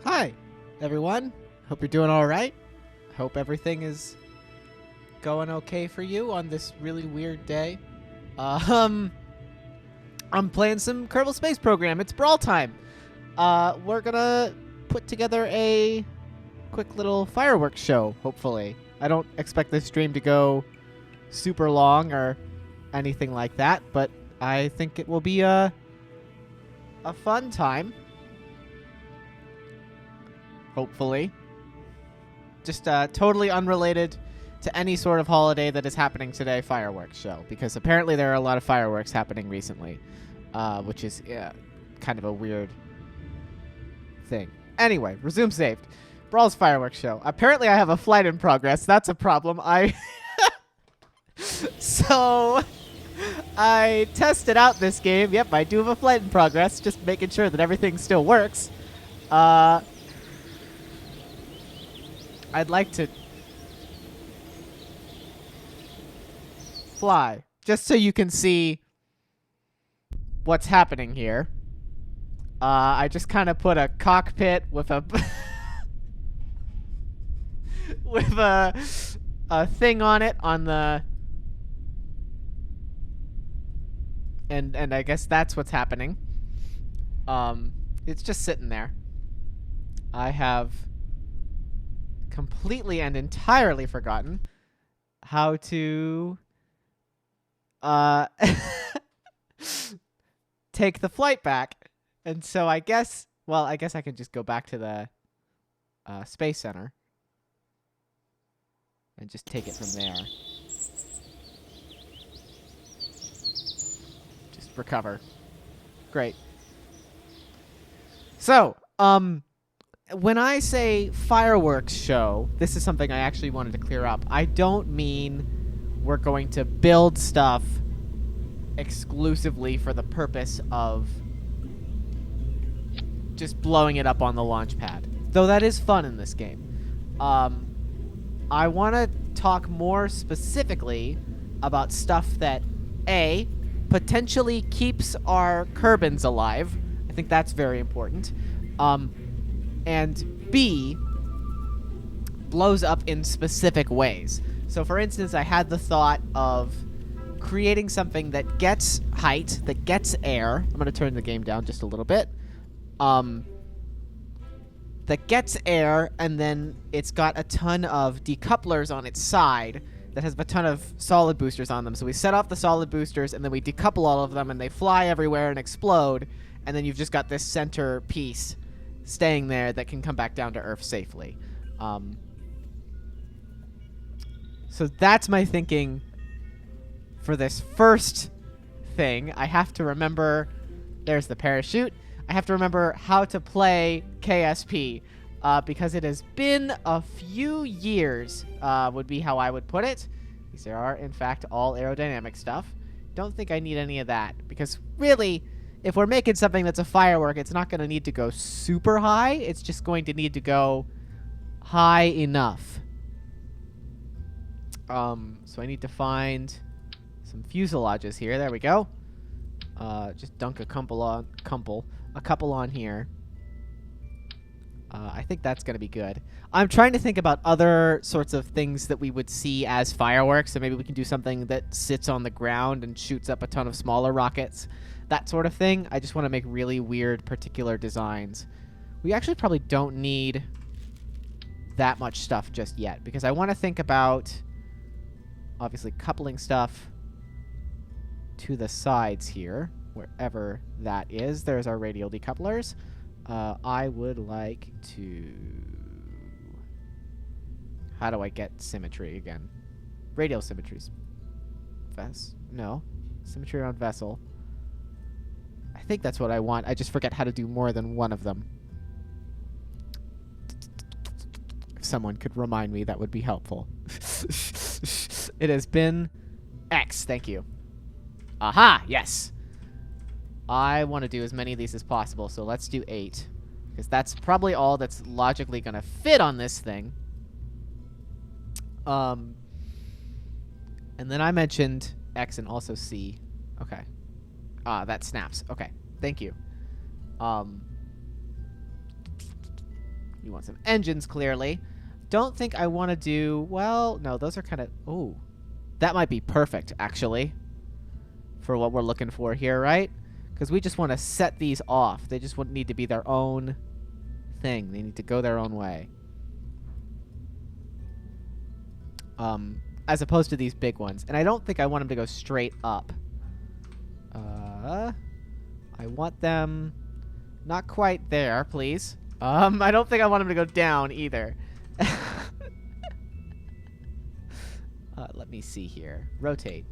Hi, everyone. Hope you're doing all right. Hope everything is going okay for you on this really weird day. I'm playing some Kerbal Space Program. It's brawl time. We're gonna put together a quick little fireworks show, hopefully. I don't expect this stream to go super long or anything like that, but I think it will be a fun time. Hopefully. Just totally unrelated to any sort of holiday that is happening today fireworks show, because apparently there are a lot of fireworks happening recently, which is kind of a weird thing. Anyway, resume saved. Brawl's fireworks show. Apparently I have a flight in progress. That's a problem. So I tested out this game. Yep, I do have a flight in progress, just making sure that everything still works. I'd like to fly, just so you can see what's happening here. I just kind of put a cockpit with a with a thing on it on the and I guess that's what's happening. It's just sitting there. I have completely and entirely forgotten how to take the flight back. And so I guess I can just go back to the Space Center and just take it from there. Just recover. Great. So, when I say fireworks show, this is something I actually wanted to clear up. I don't mean we're going to build stuff exclusively for the purpose of just blowing it up on the launch pad, though that is fun in this game. I want to talk more specifically about stuff that A, potentially keeps our Kerbins alive. I think that's very important. And B, blows up in specific ways. So for instance, I had the thought of creating something that gets height, that gets air. I'm going to turn the game down just a little bit. That gets air, and then it's got a ton of decouplers on its side that has a ton of solid boosters on them. So we set off the solid boosters, and then we decouple all of them, and they fly everywhere and explode, and then you've just got this center piece staying there that can come back down to Earth safely. So that's my thinking for this first thing. I have to remember, there's the parachute. I have to remember how to play KSP, because it has been a few years, would be how I would put it. These are, in fact, all aerodynamic stuff. Don't think I need any of that, because really, if we're making something that's a firework, it's not going to need to go super high. It's just going to need to go high enough. So I need to find some fuselages here. There we go. Just dunk a couple on here. I think that's going to be good. I'm trying to think about other sorts of things that we would see as fireworks. So maybe we can do something that sits on the ground and shoots up a ton of smaller rockets. That sort of thing. I just want to make really weird particular designs. We actually probably don't need that much stuff just yet, because I want to think about, obviously, coupling stuff to the sides here, wherever that is. There's our radial decouplers. I would like to... How do I get symmetry again? Radial symmetries. No. Symmetry around vessel. I think that's what I want. I just forget how to do more than one of them. If someone could remind me, that would be helpful. It has been X. Thank you. Aha! Yes! I want to do as many of these as possible, so let's do 8. Because that's probably all that's logically going to fit on this thing. And then I mentioned X and also C. Okay. That snaps. Okay. Thank you. You want some engines, clearly. Don't think I want to do... Well, no, those are kind of... Oh, that might be perfect, actually, for what we're looking for here, right? Because we just want to set these off. They just wouldn't need to be their own thing. They need to go their own way. As opposed to these big ones. And I don't think I want them to go straight up. I want them not quite there, please. I don't think I want them to go down either. Let me see here. Rotate.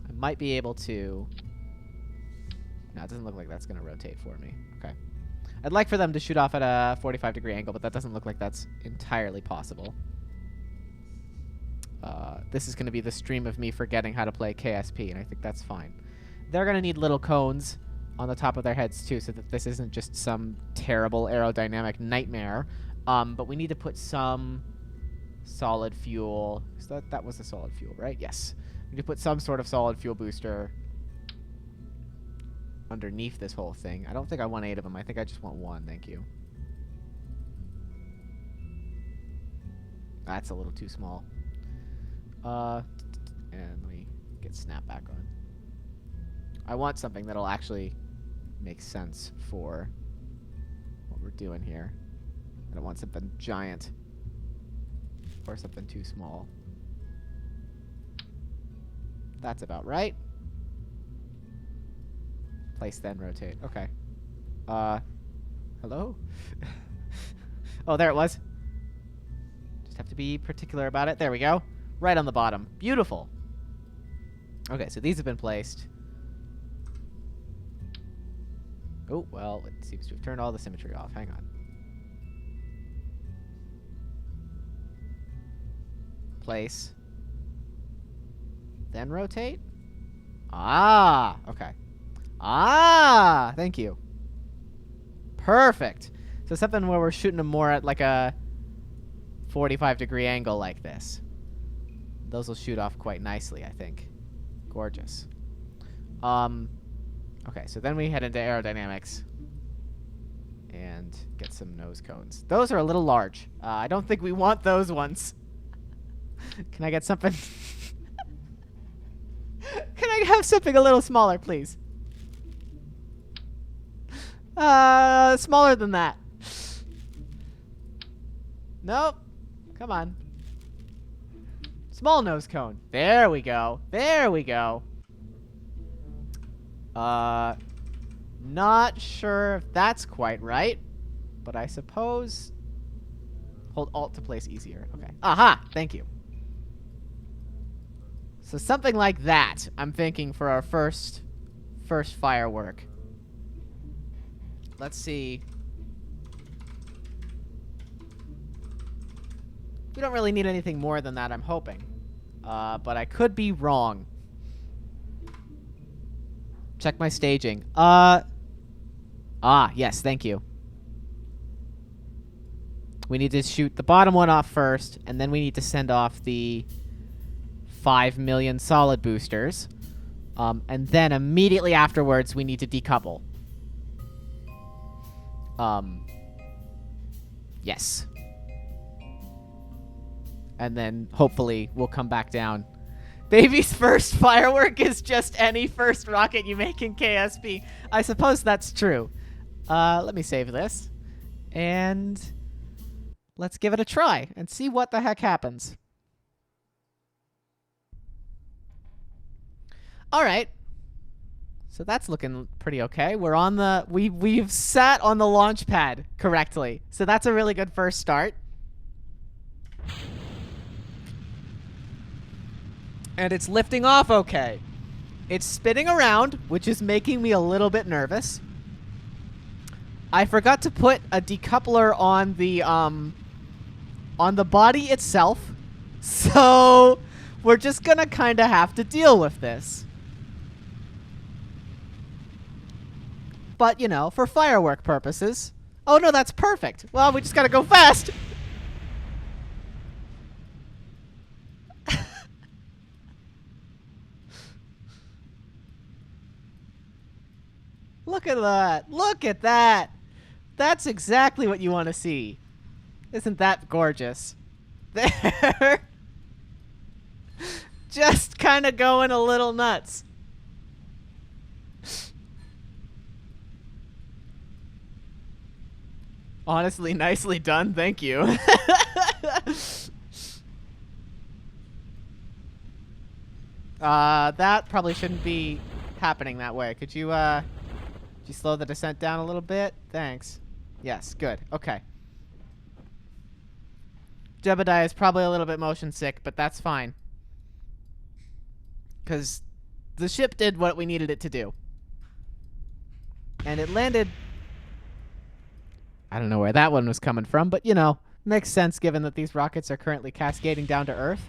I might be able to... No, it doesn't look like that's going to rotate for me. Okay. I'd like for them to shoot off at a 45-degree angle, but that doesn't look like that's entirely possible. This is going to be the stream of me forgetting how to play KSP, and I think that's fine. They're going to need little cones on the top of their heads, too, so that this isn't just some terrible aerodynamic nightmare. But we need to put some solid fuel. So that was a solid fuel, right? Yes. We need to put some sort of solid fuel booster underneath this whole thing. I don't think I want 8 of them. I think I just want 1. Thank you. That's a little too small. And let me get snapback on. I want something that'll actually make sense for what we're doing here. I don't want something giant or something too small. That's about right. Place, then rotate. Okay. Hello? Oh, there it was. Just have to be particular about it. There we go. Right on the bottom. Beautiful. Okay, so these have been placed. Oh, well, it seems to have turned all the symmetry off. Hang on. Place. Then rotate. Ah, okay. Ah, thank you. Perfect. So something where we're shooting them more at like a 45-degree angle like this. Those will shoot off quite nicely, I think. Gorgeous. Okay, so then we head into aerodynamics and get some nose cones. Those are a little large. I don't think we want those ones. Can I get something? Can I have something a little smaller, please? Smaller than that. Nope. Come on. Small nose cone. There we go. There we go. Not sure if that's quite right, but I suppose... Hold Alt to place easier. Okay. Aha! Thank you. So something like that, I'm thinking, for our first firework. Let's see. We don't really need anything more than that, I'm hoping. But I could be wrong. Check my staging. Yes, thank you. We need to shoot the bottom one off first, and then we need to send off the 5 million solid boosters. And then immediately afterwards, we need to decouple. Yes. And then hopefully we'll come back down. Baby's first firework is just any first rocket you make in KSP. I suppose that's true. Let me save this. And let's give it a try and see what the heck happens. All right. So that's looking pretty okay. We're on the... We've sat on the launch pad correctly. So that's a really good first start. And it's lifting off okay. It's spinning around, which is making me a little bit nervous. I forgot to put a decoupler on the body itself. So we're just gonna kind of have to deal with this. But, you know, for firework purposes. Oh no, that's perfect. Well, we just gotta go fast. Look at that. Look at that. That's exactly what you want to see. Isn't that gorgeous? There. Just kind of going a little nuts. Honestly, nicely done. Thank you. That probably shouldn't be happening that way. Could you slow the descent down a little bit? Thanks. Yes, good. Okay. Jebediah is probably a little bit motion sick, but that's fine. Because the ship did what we needed it to do. And it landed... I don't know where that one was coming from, but, you know, makes sense given that these rockets are currently cascading down to Earth.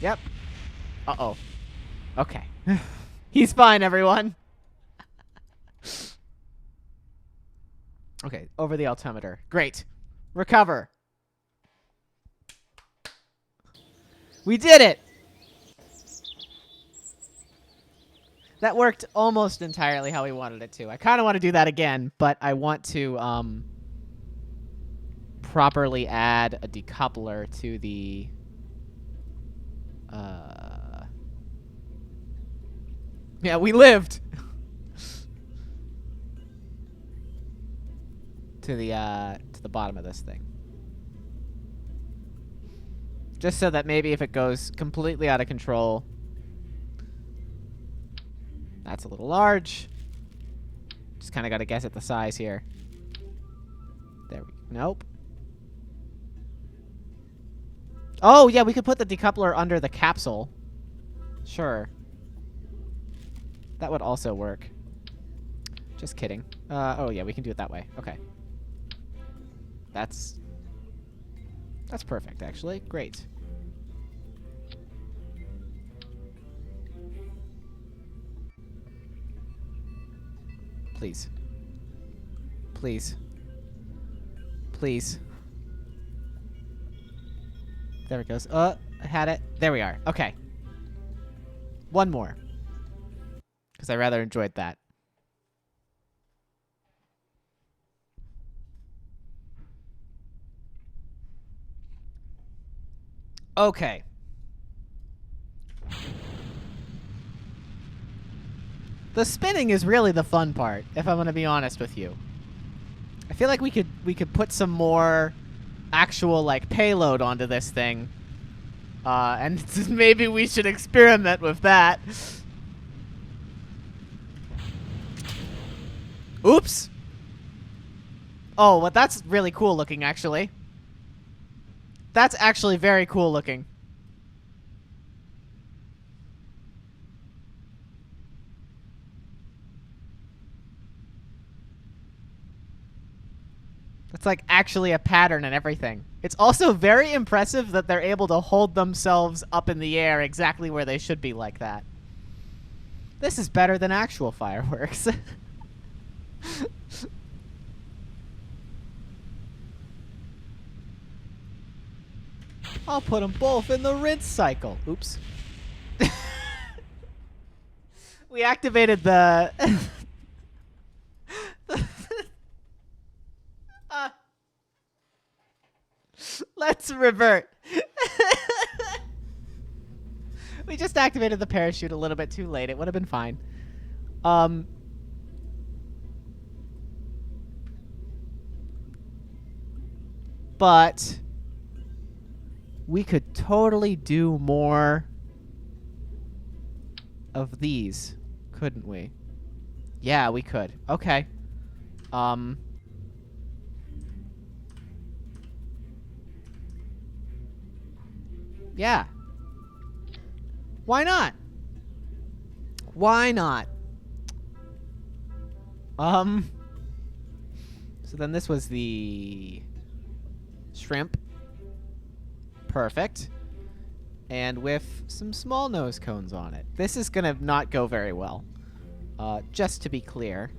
Yep. Uh-oh. Okay. He's fine, everyone. Okay, over the altimeter. Great. Recover. We did it! That worked almost entirely how we wanted it to. I kind of want to do that again, but I want to properly add a decoupler to the... Yeah, we lived! to the bottom of this thing. Just so that maybe if it goes completely out of control... That's a little large. Just kind of got to guess at the size here. There we go. Nope. Oh, yeah, we could put the decoupler under the capsule. Sure. That would also work. Just kidding. Oh, yeah, we can do it that way. Okay. That's perfect, actually. Great. Please. Please. Please. There it goes. I had it. There we are. Okay. One more. Because I rather enjoyed that. Okay. The spinning is really the fun part, if I'm going to be honest with you. I feel like we could put some more actual like payload onto this thing. And maybe we should experiment with that. Oops. Oh, well, that's really cool looking, actually. That's actually very cool looking. It's like actually a pattern and everything. It's also very impressive that they're able to hold themselves up in the air exactly where they should be like that. This is better than actual fireworks. I'll put them both in the rinse cycle. Oops. We activated the... Let's revert. We just activated the parachute a little bit too late. It would have been fine. But we could totally do more of these, couldn't we? Yeah, we could. Okay. Yeah. Why not? Why not? So then this was the shrimp. Perfect. And with some small nose cones on it. This is gonna not go very well. Just to be clear.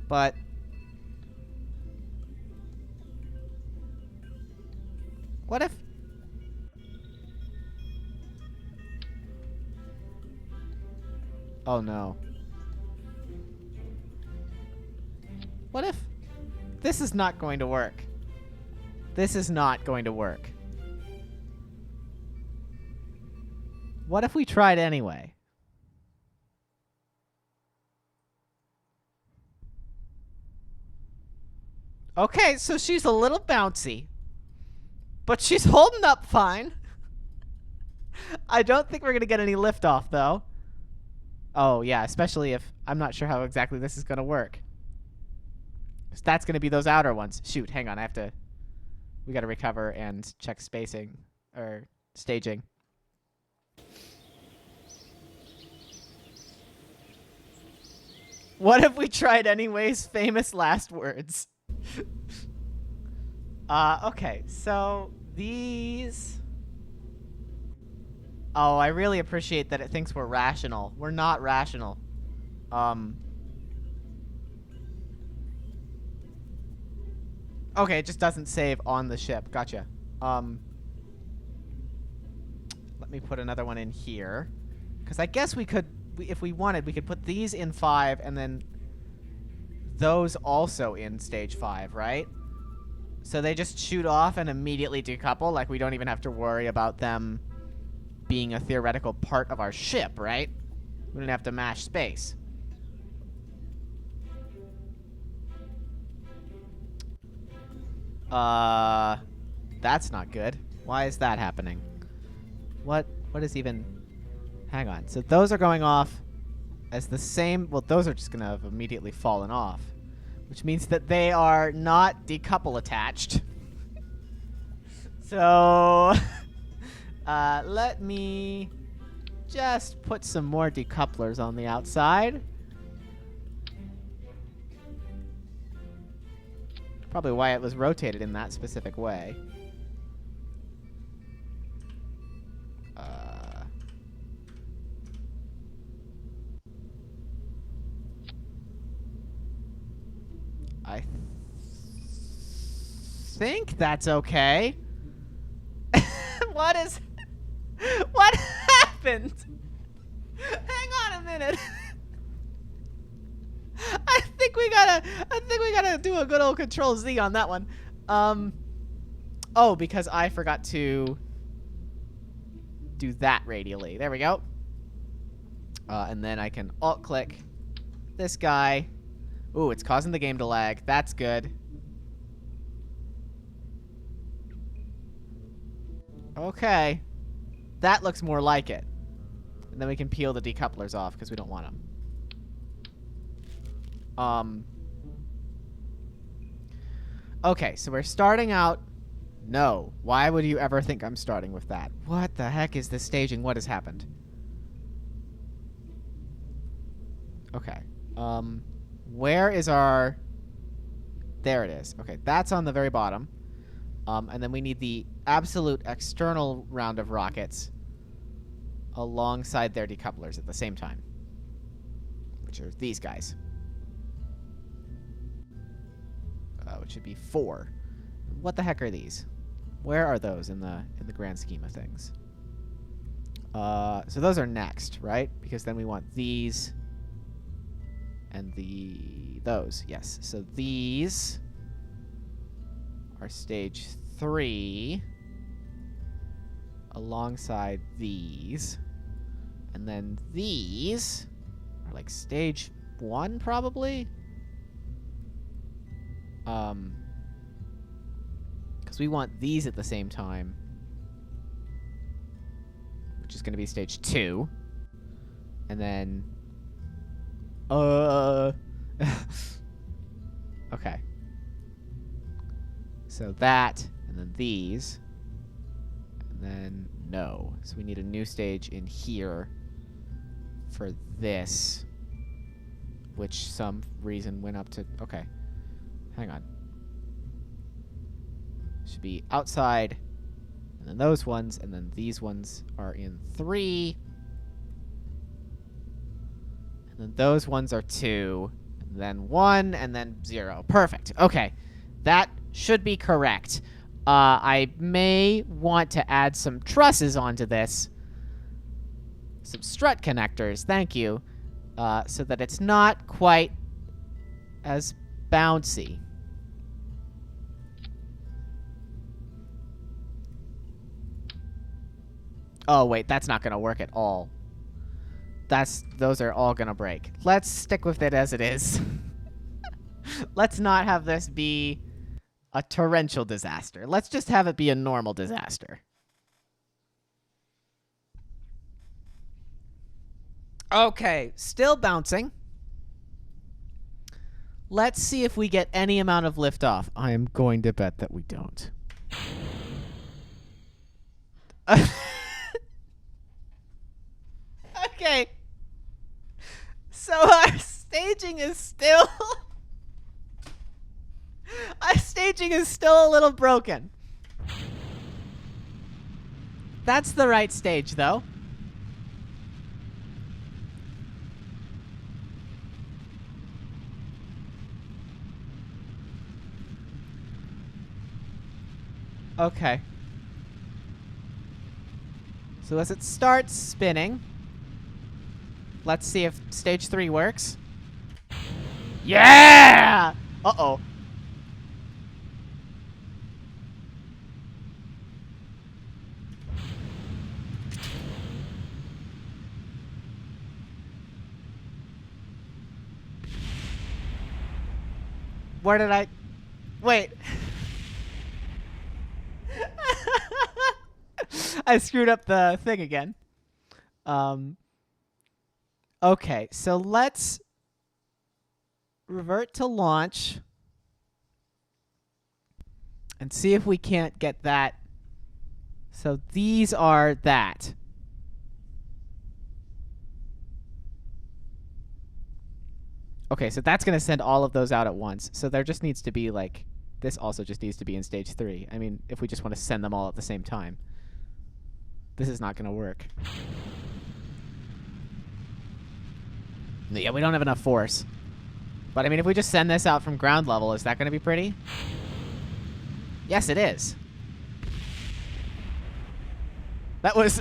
But what if... Oh, no. What if... This is not going to work. This is not going to work. What if we tried anyway? Okay, so she's a little bouncy. But she's holding up fine. I don't think we're going to get any liftoff, though. Oh, yeah, especially if... I'm not sure how exactly this is going to work. So that's going to be those outer ones. Shoot, hang on, I have to... We got to recover and check spacing. Or staging. What if we tried anyways? Famous last words. Okay, so these... Oh, I really appreciate that it thinks we're rational. We're not rational. Okay, it just doesn't save on the ship. Gotcha. Let me put another one in here. Because I guess we could, if we wanted, we could put these in 5 and then those also in stage 5, right? So they just shoot off and immediately decouple. Like, we don't even have to worry about them being a theoretical part of our ship, right? We don't have to mash space. That's not good. Why is that happening? What is even... Hang on. So those are going off as the same... Well, those are just going to have immediately fallen off. Which means that they are not decouple attached. So... let me just put some more decouplers on the outside. Probably why it was rotated in that specific way. I think that's okay. What happened? Hang on a minute. I think we gotta do a good old Control Z on that one. Oh, because I forgot to do that radially. There we go. And then I can alt-click this guy. Ooh, it's causing the game to lag. That's good. Okay. That looks more like it. And then we can peel the decouplers off because we don't want them. Okay, so we're starting out... No. Why would you ever think I'm starting with that? What the heck is this staging? What has happened? Okay. Where is our... There it is. Okay, that's on the very bottom. And then we need the absolute external round of rockets alongside their decouplers at the same time, which are these guys. Which should be 4. What the heck are these? Where are those in the grand scheme of things? So those are next, right? Because then we want these and those. Yes. So these are stage 3 alongside these, and then these are like stage 1 probably. Because we want these at the same time, which is going to be stage 2, and then okay. So that, and then these, and then no. So we need a new stage in here for this, which some reason went up to... Okay. Hang on. Should be outside, and then those ones, and then these ones are in 3. And then those ones are 2, and then 1, and then 0. Perfect. Okay. That should be correct. I may want to add some trusses onto this. Some strut connectors. Thank you. so that it's not quite as bouncy. Oh, wait, that's not going to work at all. Those are all going to break. Let's stick with it as it is. Let's not have this be a torrential disaster. Let's just have it be a normal disaster. Okay, still bouncing. Let's see if we get any amount of liftoff. I am going to bet that we don't. Okay. So our staging is still... our staging is still a little broken. That's the right stage, though. Okay. So as it starts spinning, let's see if stage 3 works. Yeah! Uh-oh. Where did I... Wait. I screwed up the thing again. Okay, so let's revert to launch and see if we can't get that. So these are that. Okay, so that's going to send all of those out at once. So there just needs to be, like, this also just needs to be in stage 3. I mean, if we just want to send them all at the same time. This is not going to work. Yeah, we don't have enough force. But, I mean, if we just send this out from ground level, is that going to be pretty? Yes, it is. That was,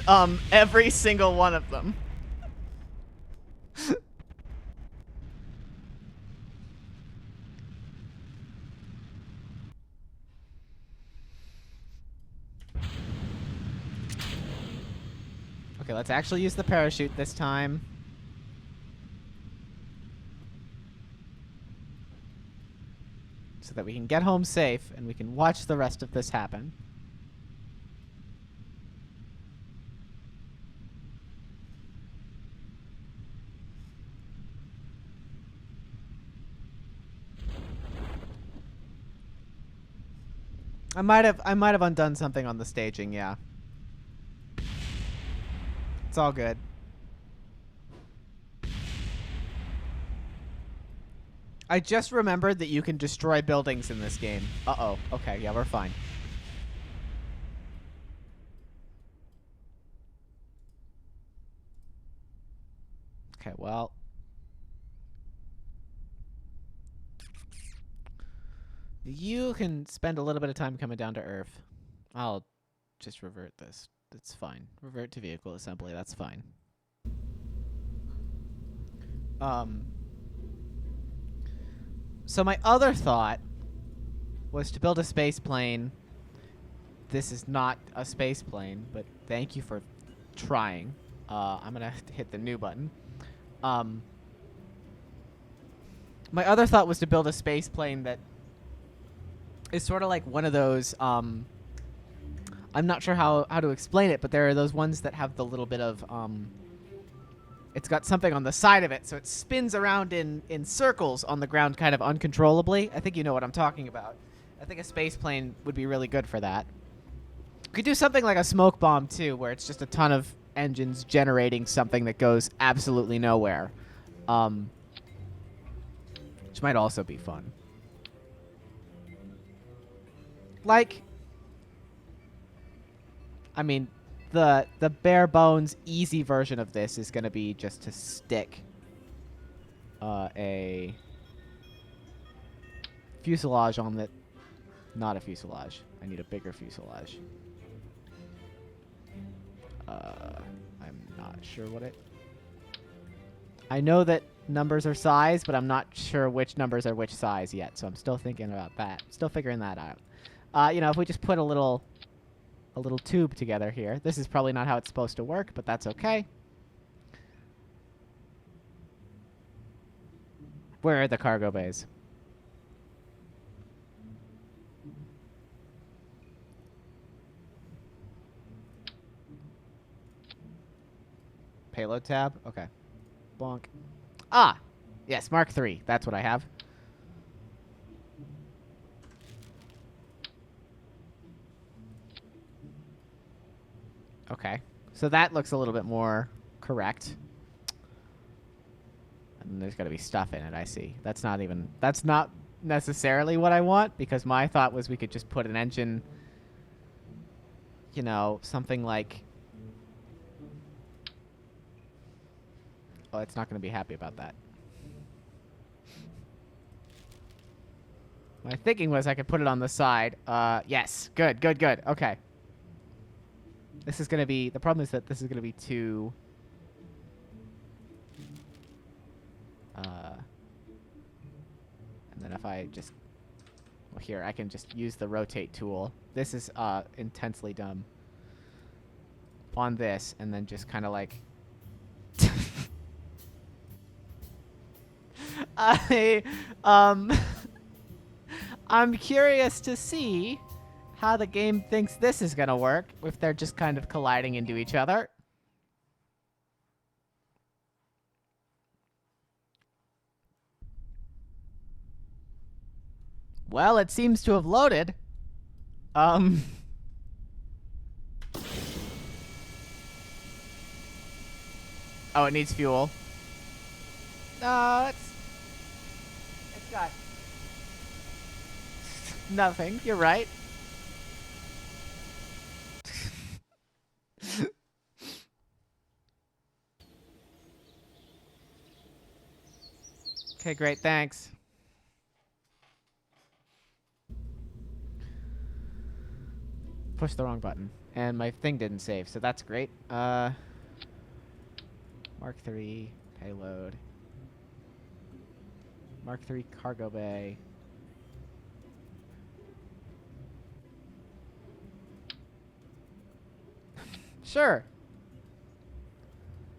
every single one of them. Okay, let's actually use the parachute this time. So that we can get home safe and we can watch the rest of this happen. I might have undone something on the staging, yeah. It's all good. I just remembered that you can destroy buildings in this game. Uh-oh. Okay, yeah, we're fine. Okay, well. You can spend a little bit of time coming down to Earth. I'll just revert this. That's fine. Revert to vehicle assembly. That's fine. So my other thought was to build a space plane. This is not a space plane, but thank you for trying. I'm gonna hit the new button. My other thought was to build a space plane that is sort of like one of those, I'm not sure how to explain it, but there are those ones that have the little bit of, it's got something on the side of it, so it spins around in circles on the ground kind of uncontrollably. I think you know what I'm talking about. I think a space plane would be really good for that. We could do something like a smoke bomb, too, where it's just a ton of engines generating something that goes absolutely nowhere. Which might also be fun. Like, I mean, the bare bones easy version of this is going to be just to stick a fuselage on that. Not a fuselage. I need a bigger fuselage. I'm not sure what it... I know that numbers are size, but I'm not sure which numbers are which size yet, so I'm still thinking about that. Still figuring that out. You know, if we just put a little tube together here. This is probably not how it's supposed to work, but that's okay. Where are the cargo bays? Payload tab? Okay. Bonk. Ah! Yes, Mark III. That's what I have. Okay. So that looks a little bit more correct. And there's got to be stuff in it, I see. That's not necessarily what I want, because my thought was we could just put an engine, you know, something like... Oh, it's not going to be happy about that. My thinking was I could put it on the side. Yes. Good, good, good. Okay. This is going to be... The problem is that this is going to be too... and then if I just... Well, here, I can just use the rotate tool. This is intensely dumb. On this, and then just kind of like... I'm curious to see how the game thinks this is gonna work if they're just kind of colliding into each other. Well, it seems to have loaded. Oh, it needs fuel. No, it's got nothing. You're right. Okay, great. Thanks. Push the wrong button. And my thing didn't save, so that's great. Mark III, payload. Mark III, cargo bay. Sure.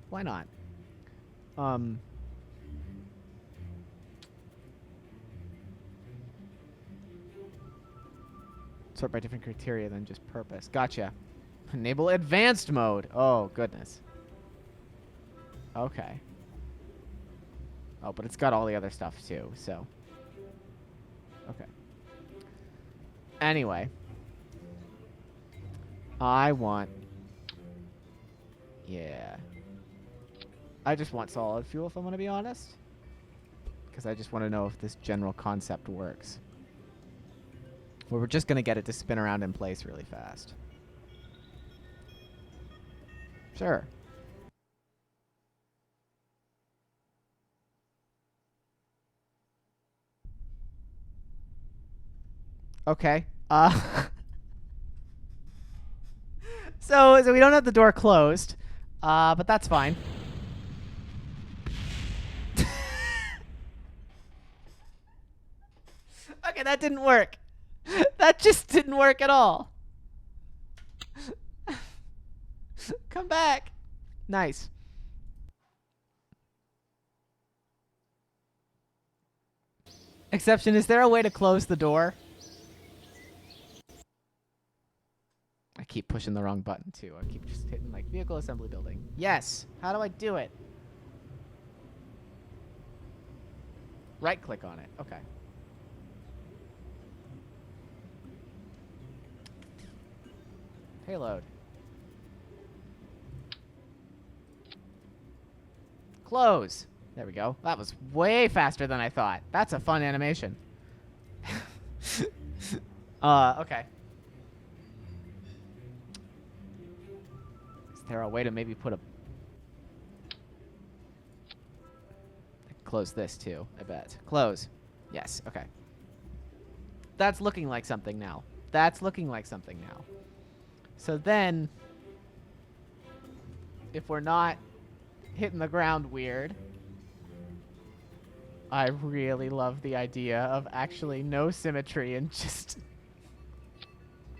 Why not? Sort by different criteria than just purpose. Gotcha. Enable advanced mode. Oh, goodness. Okay. Oh, but it's got all the other stuff, too, so. Okay. Anyway. I want... Yeah. I just want solid fuel, if I'm going to be honest. Because I just want to know if this general concept works. Well, we're just going to get it to spin around in place really fast. Sure. Okay. So we don't have the door closed, but that's fine. Okay, that didn't work. That just didn't work at all. Come back. Nice. Exception, is there a way to close the door? I keep pushing the wrong button, too. I keep just hitting, like, vehicle assembly building. Yes. How do I do it? Right-click on it. Okay. Payload. Close. There we go. That was way faster than I thought. That's a fun animation. Okay. Is there a way to maybe put a... Close this, too, I bet. Close. Yes, okay. That's looking like something now. That's looking like something now. So then, if we're not hitting the ground weird, I really love the idea of actually no symmetry and just...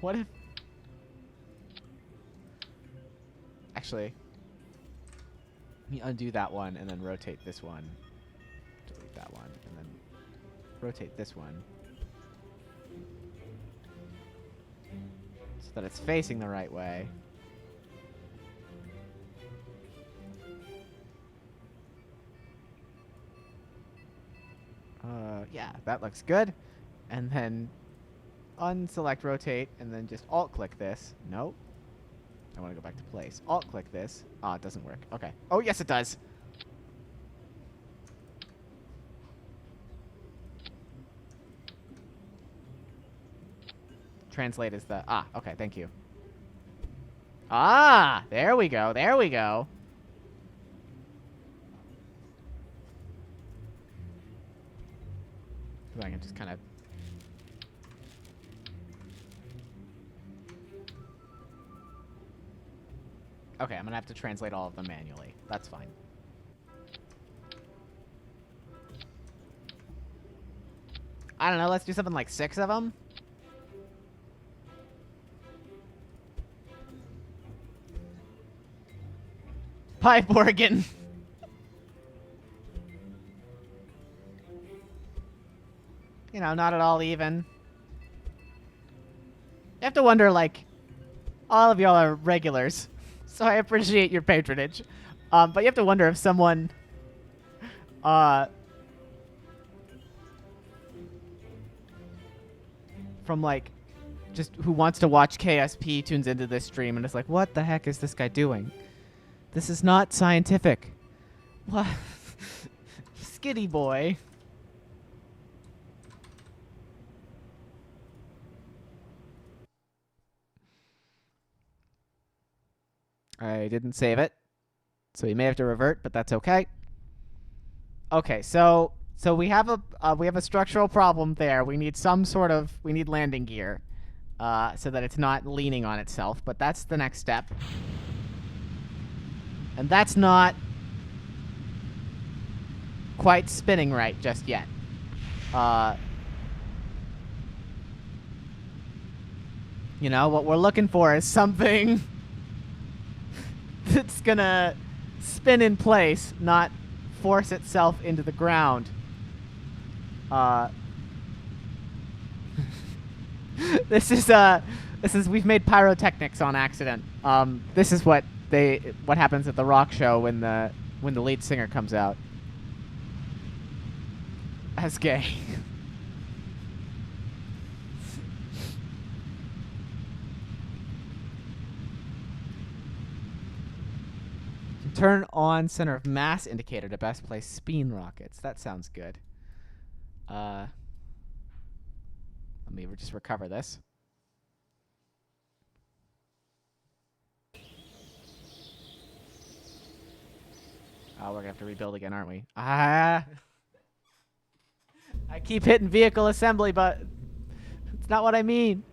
What if... Actually, let me undo that one and then rotate this one. Delete that one and then rotate this one. So that it's facing the right way. Yeah, that looks good. And then unselect rotate and then just alt-click this. Nope. I want to go back to place. Alt-click this. Ah, it doesn't work. Okay. Oh, yes, it does. Translate is the... Ah, okay, thank you. Ah, there we go. There we go. So I can just kind of... Okay, I'm going to have to translate all of them manually. That's fine. I don't know. Let's do something like 6 of them. Pipe organ. You know, not at all even. You have to wonder, like, all of y'all are regulars, so I appreciate your patronage. But you have to wonder if someone, from, like, just who wants to watch KSP tunes into this stream and is like, what the heck is this guy doing? This is not scientific. What? Skitty boy. I didn't save it, so we may have to revert, but that's okay. Okay, so we have a structural problem there. We need landing gear, so that it's not leaning on itself. But that's the next step, and that's not quite spinning right just yet. You know, what we're looking for is something that's gonna spin in place, not force itself into the ground. This is we've made pyrotechnics on accident. This is what happens at the rock show when the lead singer comes out as gay. Turn on center of mass indicator to best place spin rockets. That sounds good. Let me just recover this. Oh, we're gonna have to rebuild again, aren't we? Ah! I keep hitting vehicle assembly, but it's not what I mean.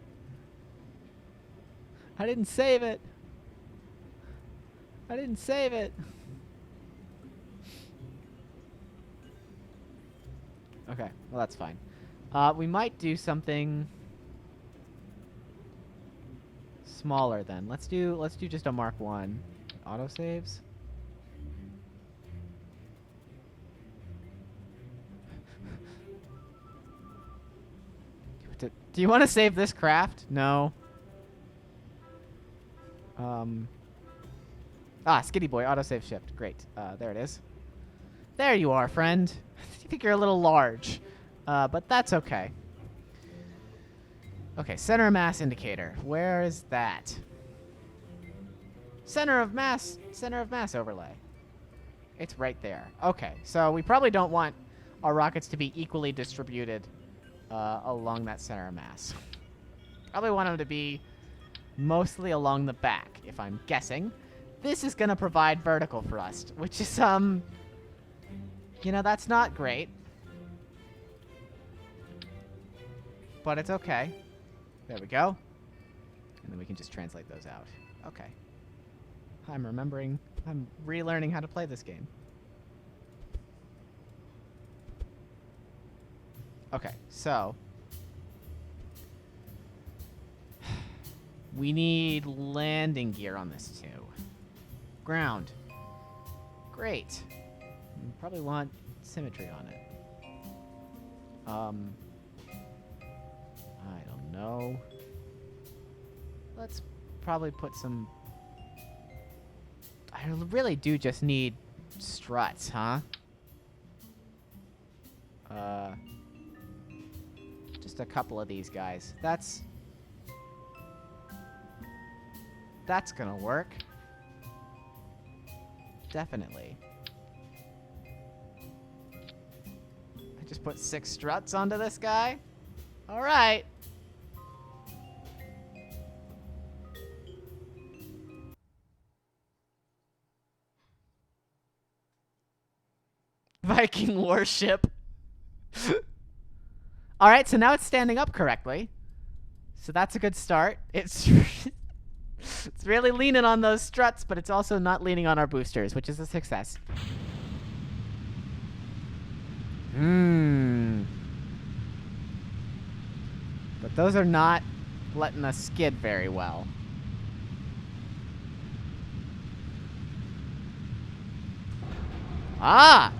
I didn't save it. I didn't save it. Okay, well that's fine. We might do something smaller then. Let's do just a Mark 1. Autosaves. Do you want to save this craft? No. Skitty boy, autosave shift. Great. There it is. There you are, friend. I think you're a little large, but that's okay. Okay, center of mass indicator. Where is that? Center of mass overlay. It's right there. Okay, so we probably don't want our rockets to be equally distributed along that center of mass. Probably want them to be mostly along the back, if I'm guessing. This is going to provide vertical thrust, which is, you know, that's not great. But it's okay. There we go. And then we can just translate those out. Okay. I'm relearning how to play this game. Okay, so we need landing gear on this too. Ground. Great. We probably want symmetry on it. I don't know. Let's probably put some... I really do just need struts, huh? Just a couple of these guys. That's gonna work. Definitely. I just put 6 struts onto this guy. All right. Viking warship. All right, so now it's standing up correctly. So that's a good start. It's it's really leaning on those struts, but it's also not leaning on our boosters, which is a success. But those are not letting us skid very well. Ah!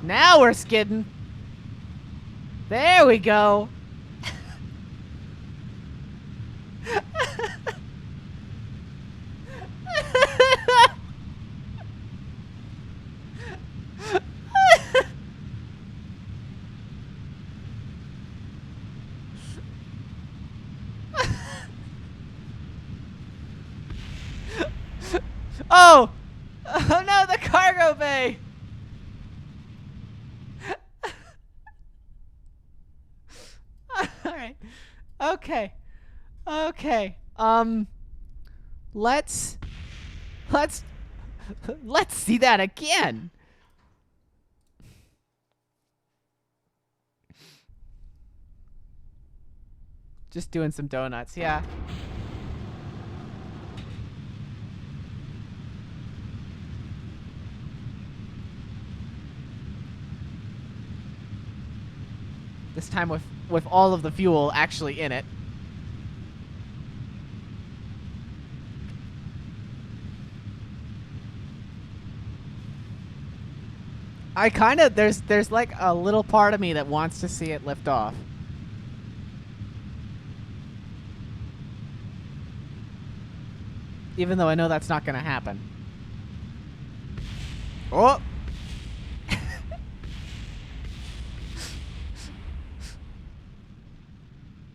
Now we're skidding. There we go. Oh! Oh no, the cargo bay! Alright. Okay. Okay. Let's see that again. Just doing some donuts, yeah. This time with all of the fuel actually in it. I kind of there's like a little part of me that wants to see it lift off. Even though I know that's not going to happen. Oh!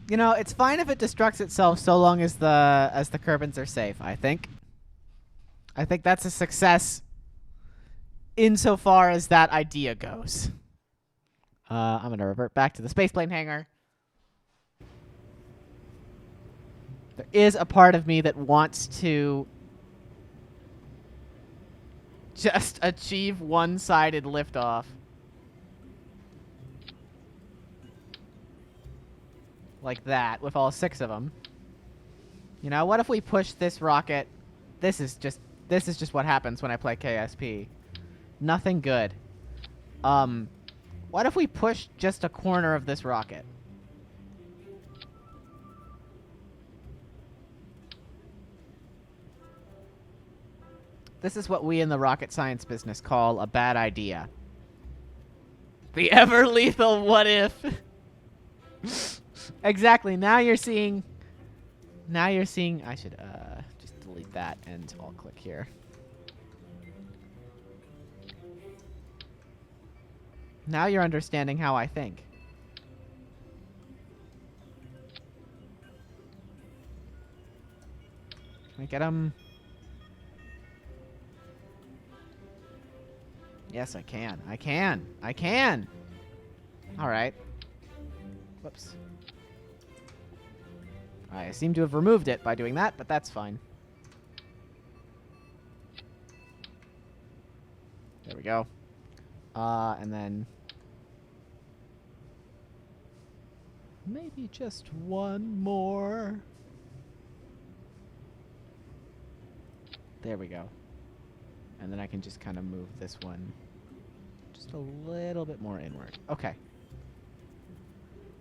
You know, it's fine if it destructs itself so long as the Kerbins are safe, I think. I think that's a success insofar as that idea goes. I'm going to revert back to the spaceplane hangar. There is a part of me that wants to just achieve one-sided liftoff. Like that, with all 6 of them. You know, what if we push this rocket? This is just what happens when I play KSP. Nothing good. What if we push just a corner of this rocket? This is what we in the rocket science business call a bad idea. The ever lethal what if. Exactly. Now you're seeing. I should just delete that and I'll click here. Now you're understanding how I think. Can I get him? Yes, I can. I can. All right. Whoops. I seem to have removed it by doing that, but that's fine. There we go. And then maybe just one more. There we go. And then I can just kind of move this one just a little bit more inward. Okay.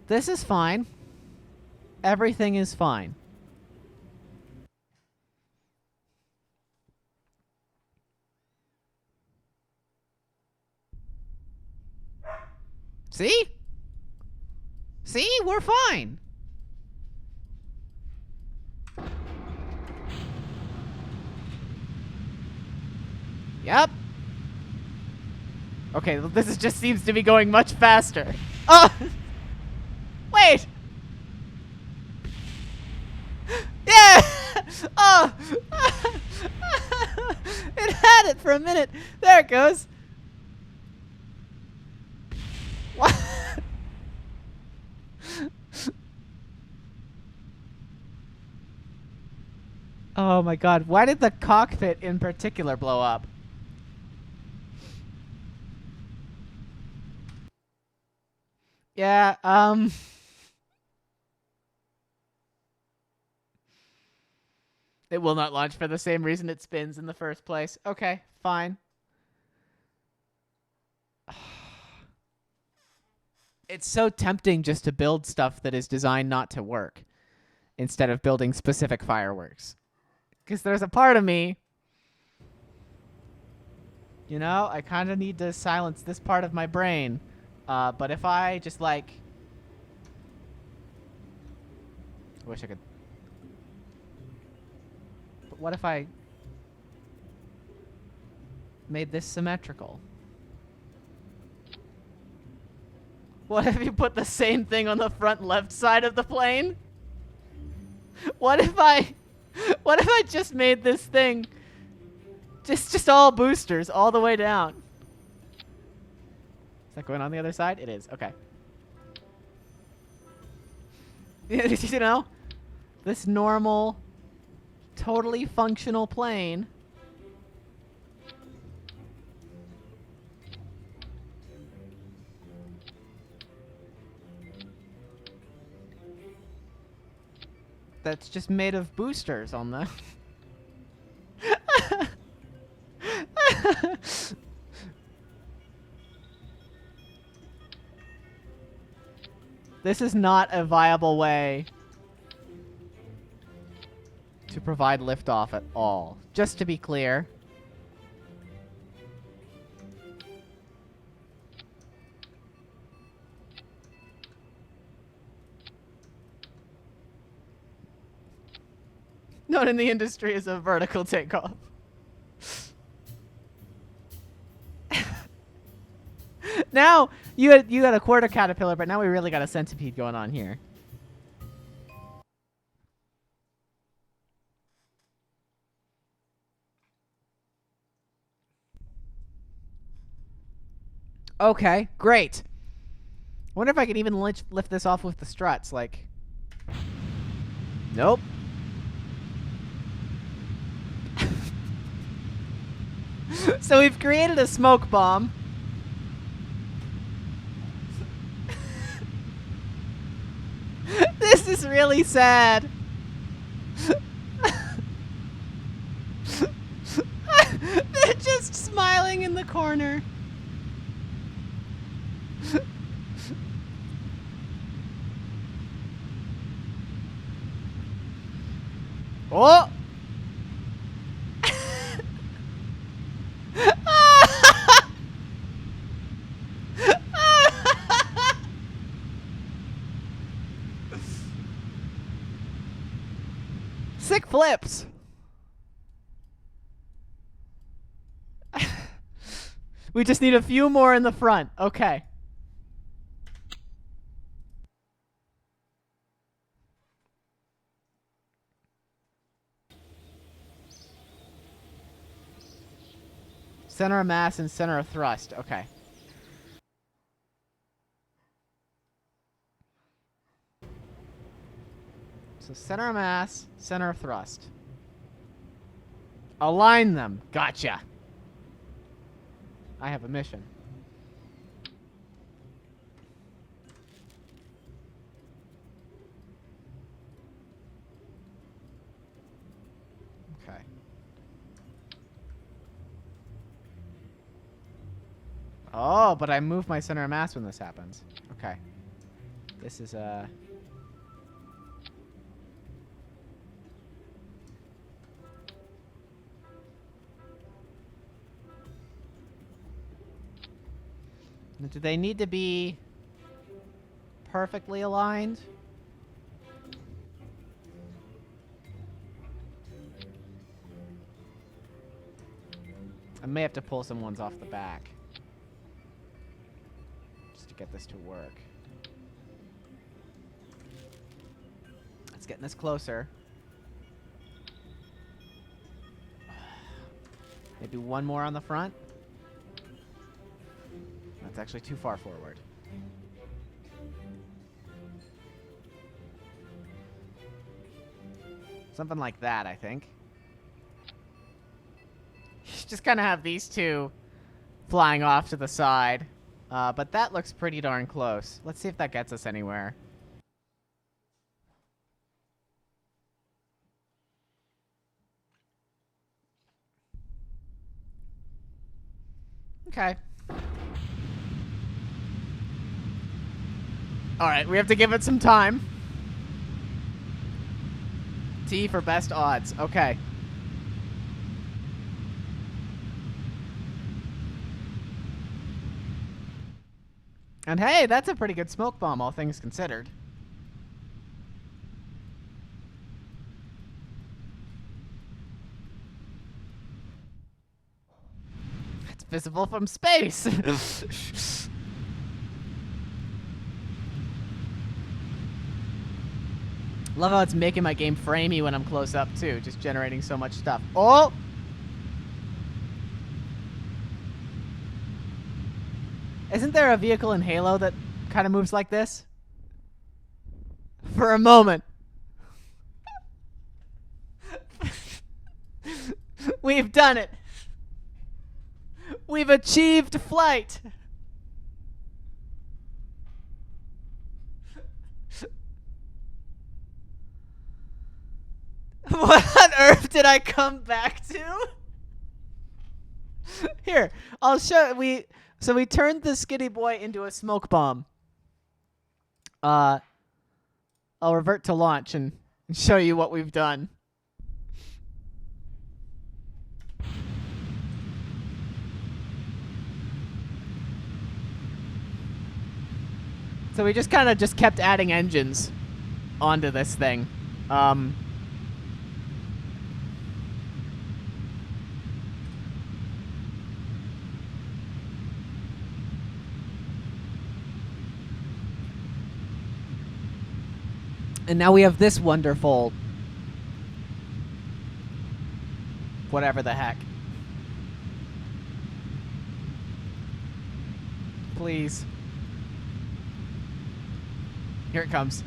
This is fine. Everything is fine. See? See? We're fine. Yep. Okay, this just seems to be going much faster. Oh! Wait! Yeah! Oh! It had it for a minute. There it goes. What? Oh my god. Why did the cockpit in particular blow up? Yeah, it will not launch for the same reason it spins in the first place. Okay, fine. It's so tempting just to build stuff that is designed not to work instead of building specific fireworks. Because there's a part of me, you know, I kind of need to silence this part of my brain. But if I just like... I wish I could... But what if I made this symmetrical? What if you put the same thing on the front left side of the plane? What if I just made this thing just all boosters all the way down? Is that going on the other side? It is. Okay. You know, this normal, totally functional plane. That's just made of boosters on the... This is not a viable way to provide liftoff at all. Just to be clear. Known in the industry as a vertical takeoff. Now, you had a quarter caterpillar, but now we really got a centipede going on here. Okay, great. I wonder if I can even lift this off with the struts, like... Nope. So we've created a smoke bomb. This is really sad. They're just smiling in the corner. Oh! Sick flips. We just need a few more in the front. Okay. Center of mass and center of thrust. Okay. So center of mass, center of thrust. Align them. Gotcha. I have a mission. Okay. Oh, but I move my center of mass when this happens. Okay. This is do they need to be perfectly aligned? I may have to pull some ones off the back just to get this to work. It's getting us closer. Maybe one more on the front. That's actually too far forward. Something like that, I think. Just kind of have these two flying off to the side. But that looks pretty darn close. Let's see if that gets us anywhere. Okay. Alright, we have to give it some time. T for best odds. Okay. And hey, that's a pretty good smoke bomb, all things considered. It's visible from space. Love how it's making my game framey when I'm close up, too. Just generating so much stuff. Oh! Isn't there a vehicle in Halo that kind of moves like this? For a moment. We've done it. We've achieved flight. What on earth did I come back to? Here, I'll show. So we turned the skinny boy into a smoke bomb. I'll revert to launch and show you what we've done. So we just kind of just kept adding engines onto this thing. And now we have this wonderful whatever the heck. Please. Here it comes.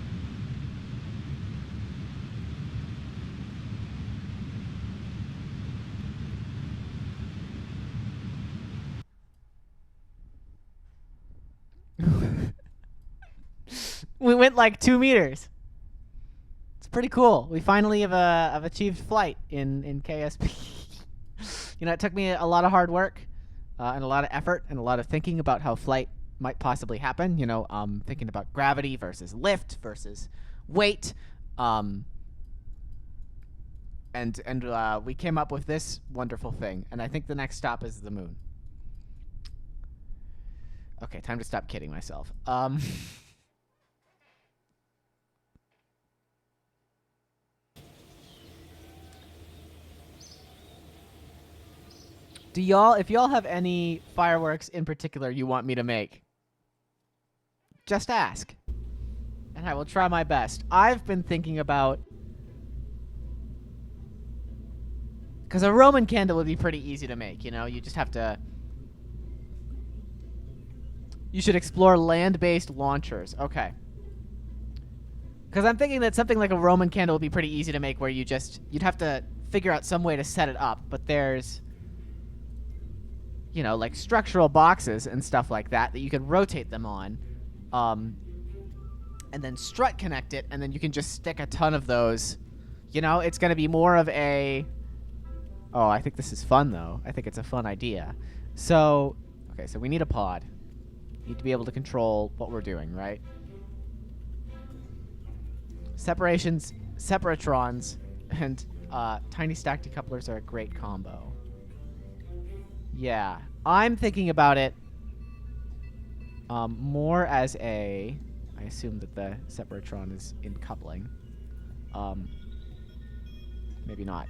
We went like 2 meters. It's pretty cool. We finally have achieved flight in KSP. You know, it took me a lot of hard work and a lot of effort and a lot of thinking about how flight might possibly happen. You know, thinking about gravity versus lift versus weight. And we came up with this wonderful thing. And I think the next stop is the moon. Okay, time to stop kidding myself. If y'all have any fireworks in particular you want me to make, just ask. And I will try my best. I've been thinking about... Because a Roman candle would be pretty easy to make, you know? You just have to... You should explore land-based launchers. Okay. Because I'm thinking that something like a Roman candle would be pretty easy to make where you'd have to figure out some way to set it up. But there's... You know, like structural boxes and stuff like that you can rotate them on, and then strut connect it, and then you can just stick a ton of those. You know, it's going to be more of a... Oh, I think this is fun, though. I think it's a fun idea. So, okay, so we need a pod. Need to be able to control what we're doing, right? Separations, separatrons, and tiny stack decouplers are a great combo. Yeah, I'm thinking about it more as a... I assume that the separatron is in coupling. Maybe not.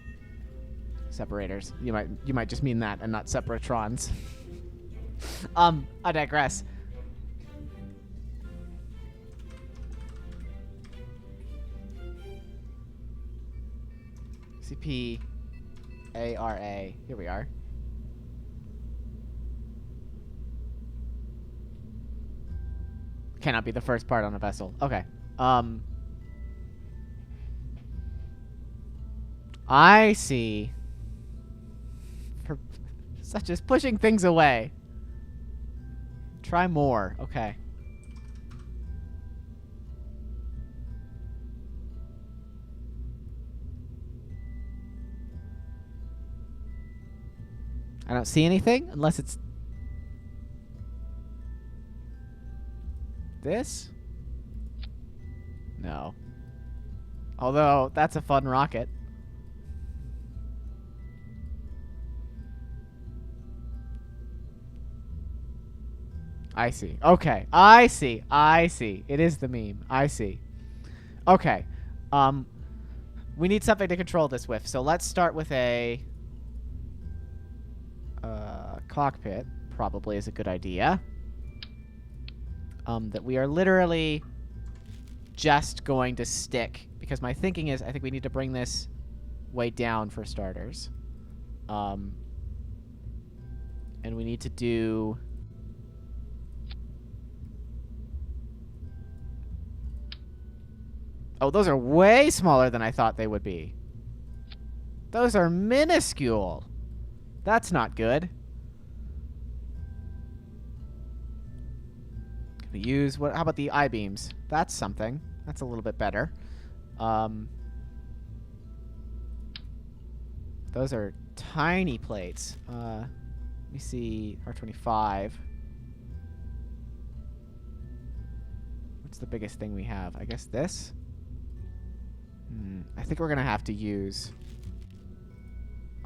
Separators. You might just mean that and not separatrons. I digress. CP ARA. Here we are. Cannot be the first part on a vessel. Okay. I see. Such as pushing things away. Try more. Okay. I don't see anything unless it's this? No. Although, that's a fun rocket. I see. Okay. I see. I see. It is the meme. I see. Okay. We need something to control this with. So let's start with a cockpit. Probably is a good idea. That we are literally just going to stick. Because my thinking is I think we need to bring this way down for starters. And we need to do... Oh, those are way smaller than I thought they would be. Those are minuscule. That's not good. Can we use what? How about the I-beams? That's something. That's a little bit better. Those are tiny plates. Let me see. R25. What's the biggest thing we have? I guess this. I think we're gonna have to use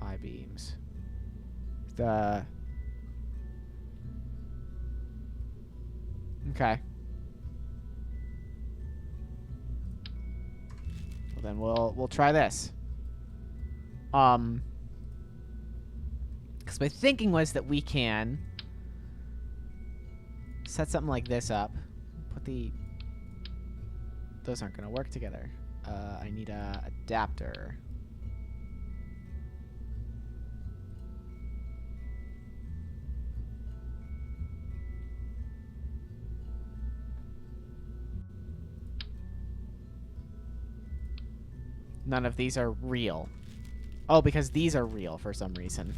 I-beams. Okay. Well, then we'll try this. Because my thinking was that we can set something like this up. Put the... Those aren't gonna work together. I need a adapter. None of these are real. Oh, because these are real for some reason.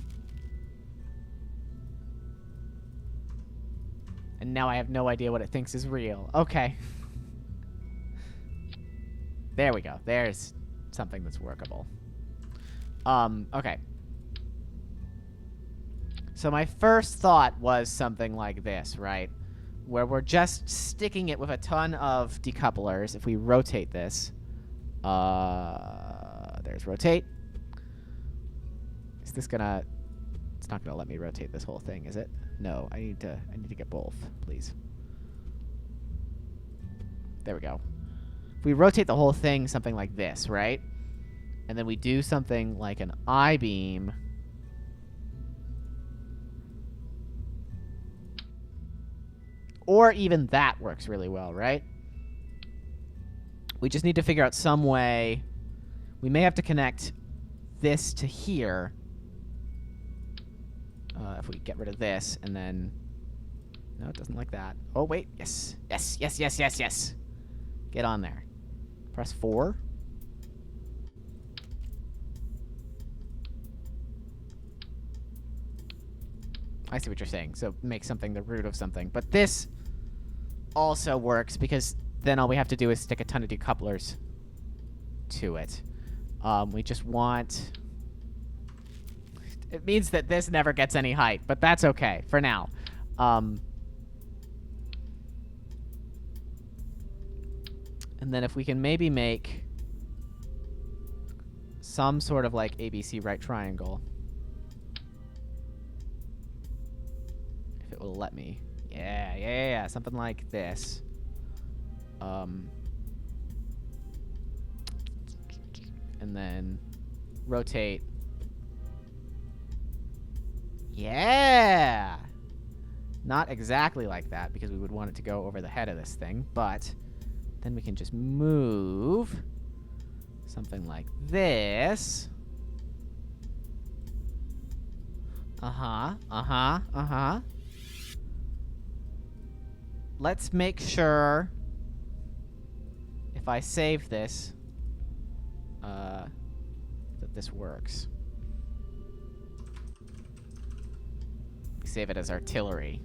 And now I have no idea what it thinks is real. Okay. There we go. There's something that's workable. Okay. So my first thought was something like this, right? Where we're just sticking it with a ton of decouplers. If we rotate this, there's rotate. Is this gonna... It's not gonna let me rotate this whole thing, is it? No, I need to get both, please. There we go. If we rotate the whole thing something like this, right? And then we do something like an I-beam. Or even that works really well, right? We just need to figure out some way. We may have to connect this to here. If we get rid of this and then... No, it doesn't like that. Oh, wait. Yes. Yes, yes, yes, yes, yes. Get on there. Press 4. I see what you're saying. So make something the root of something. But this also works because then all we have to do is stick a ton of decouplers to it. We just want... It means that this never gets any height, but that's okay for now. And then if we can maybe make some sort of like ABC right triangle. If it will let me. Yeah. Something like this. And then rotate. Yeah! Not exactly like that, because we would want it to go over the head of this thing, but then we can just move something like this. Let's make sure, if I save this, that this works. We save it as artillery,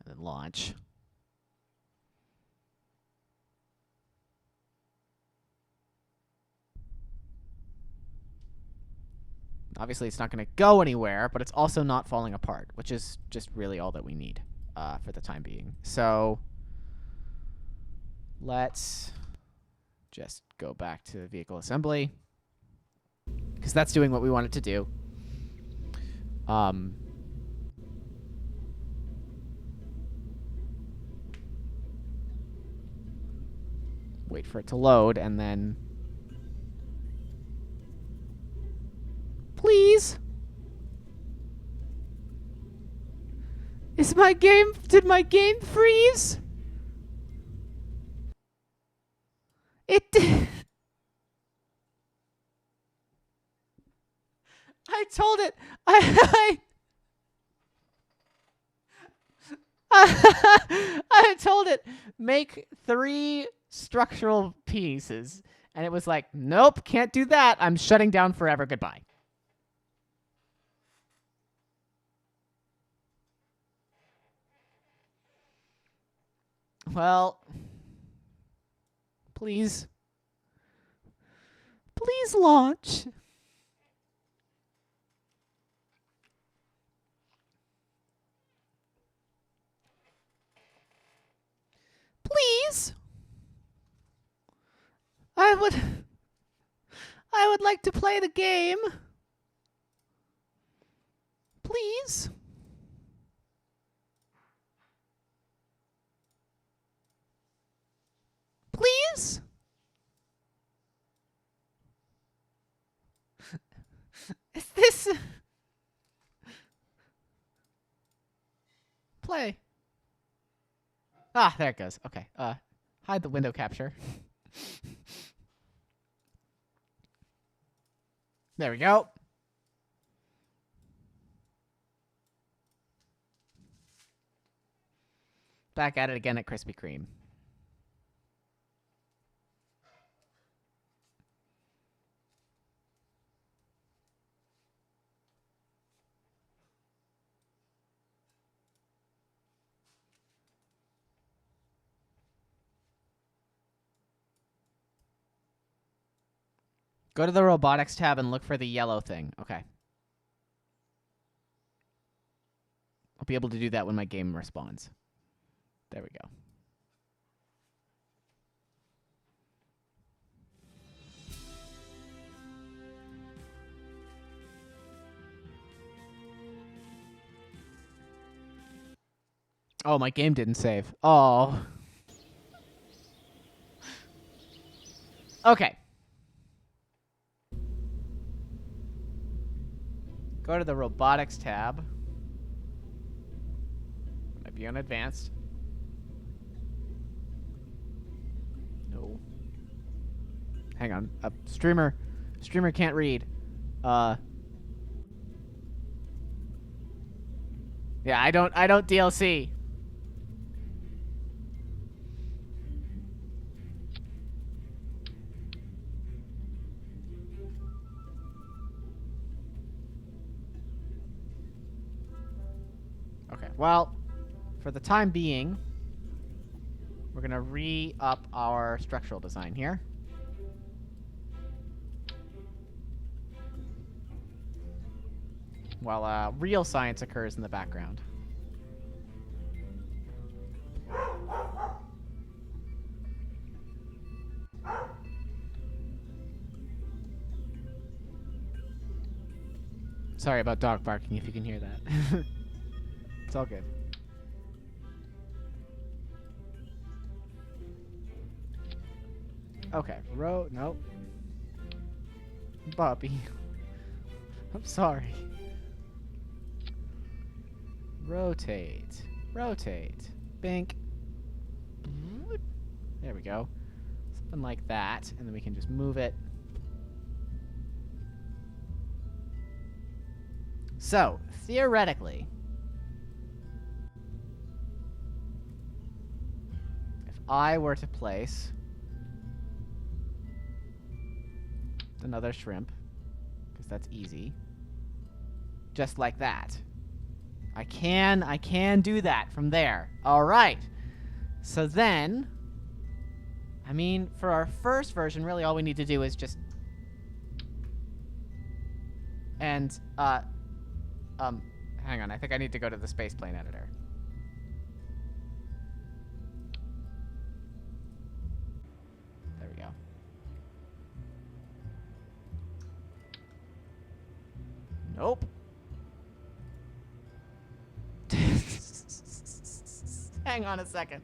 and then launch. Obviously, it's not going to go anywhere, but it's also not falling apart, which is just really all that we need for the time being. So let's just go back to vehicle assembly, because that's doing what we want it to do. Wait for it to load, and then... Please? Did my game freeze? It did. I told it. I told it, make 3 structural pieces. And it was like, nope, can't do that. I'm shutting down forever. Goodbye. Well, please. Please launch. Please. I would like to play the game. Please. Please. Is this... Play. Ah, there it goes. Okay. Hide the window capture. There we go. Back at it again at Krispy Kreme. Go to the robotics tab and look for the yellow thing. Okay. I'll be able to do that when my game responds. There we go. Oh, my game didn't save. Oh. Okay. Go to the robotics tab. Might be on advanced. No. Hang on. Streamer can't read. Yeah, I don't DLC. Okay, well, for the time being, we're going to re-up our structural design here. While real science occurs in the background. Sorry about dog barking if you can hear that. It's all good. Okay, nope. Bobby. I'm sorry. Rotate. Rotate. Bink. There we go. Something like that. And then we can just move it. So, theoretically, if I were to place another shrimp, because that's easy, just like that. I can do that from there. All right. So then, I mean, for our first version, really all we need to do is just, and, hang on, I think I need to go to the spaceplane editor. There we go. Nope. Hang on a second.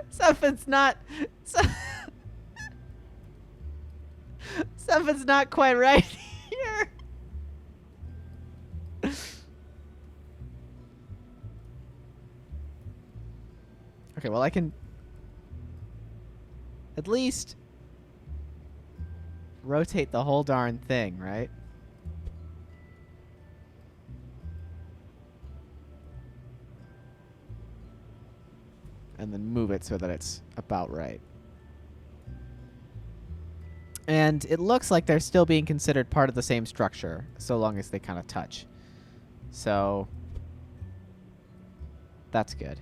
Something's not something's not quite right here. Okay, well I can at least rotate the whole darn thing, right? And then move it so that it's about right. And it looks like they're still being considered part of the same structure, so long as they kind of touch. So that's good.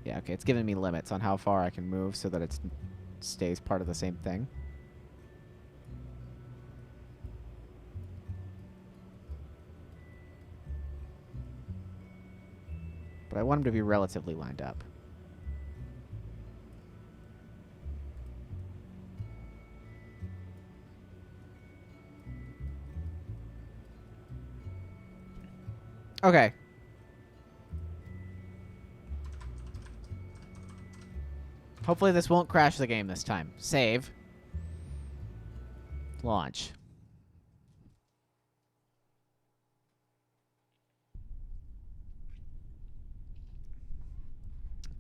Yeah, okay, it's giving me limits on how far I can move so that it stays part of the same thing. But I want them to be relatively lined up. Okay. Hopefully this won't crash the game this time. Save. Launch.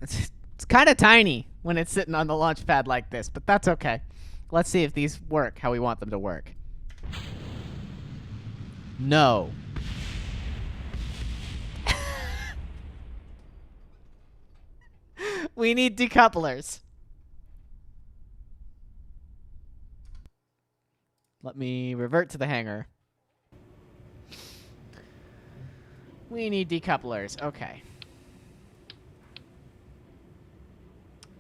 It's kind of tiny when it's sitting on the launch pad like this, but that's okay. Let's see if these work how we want them to work. No. We need decouplers. Let me revert to the hangar. We need decouplers. Okay.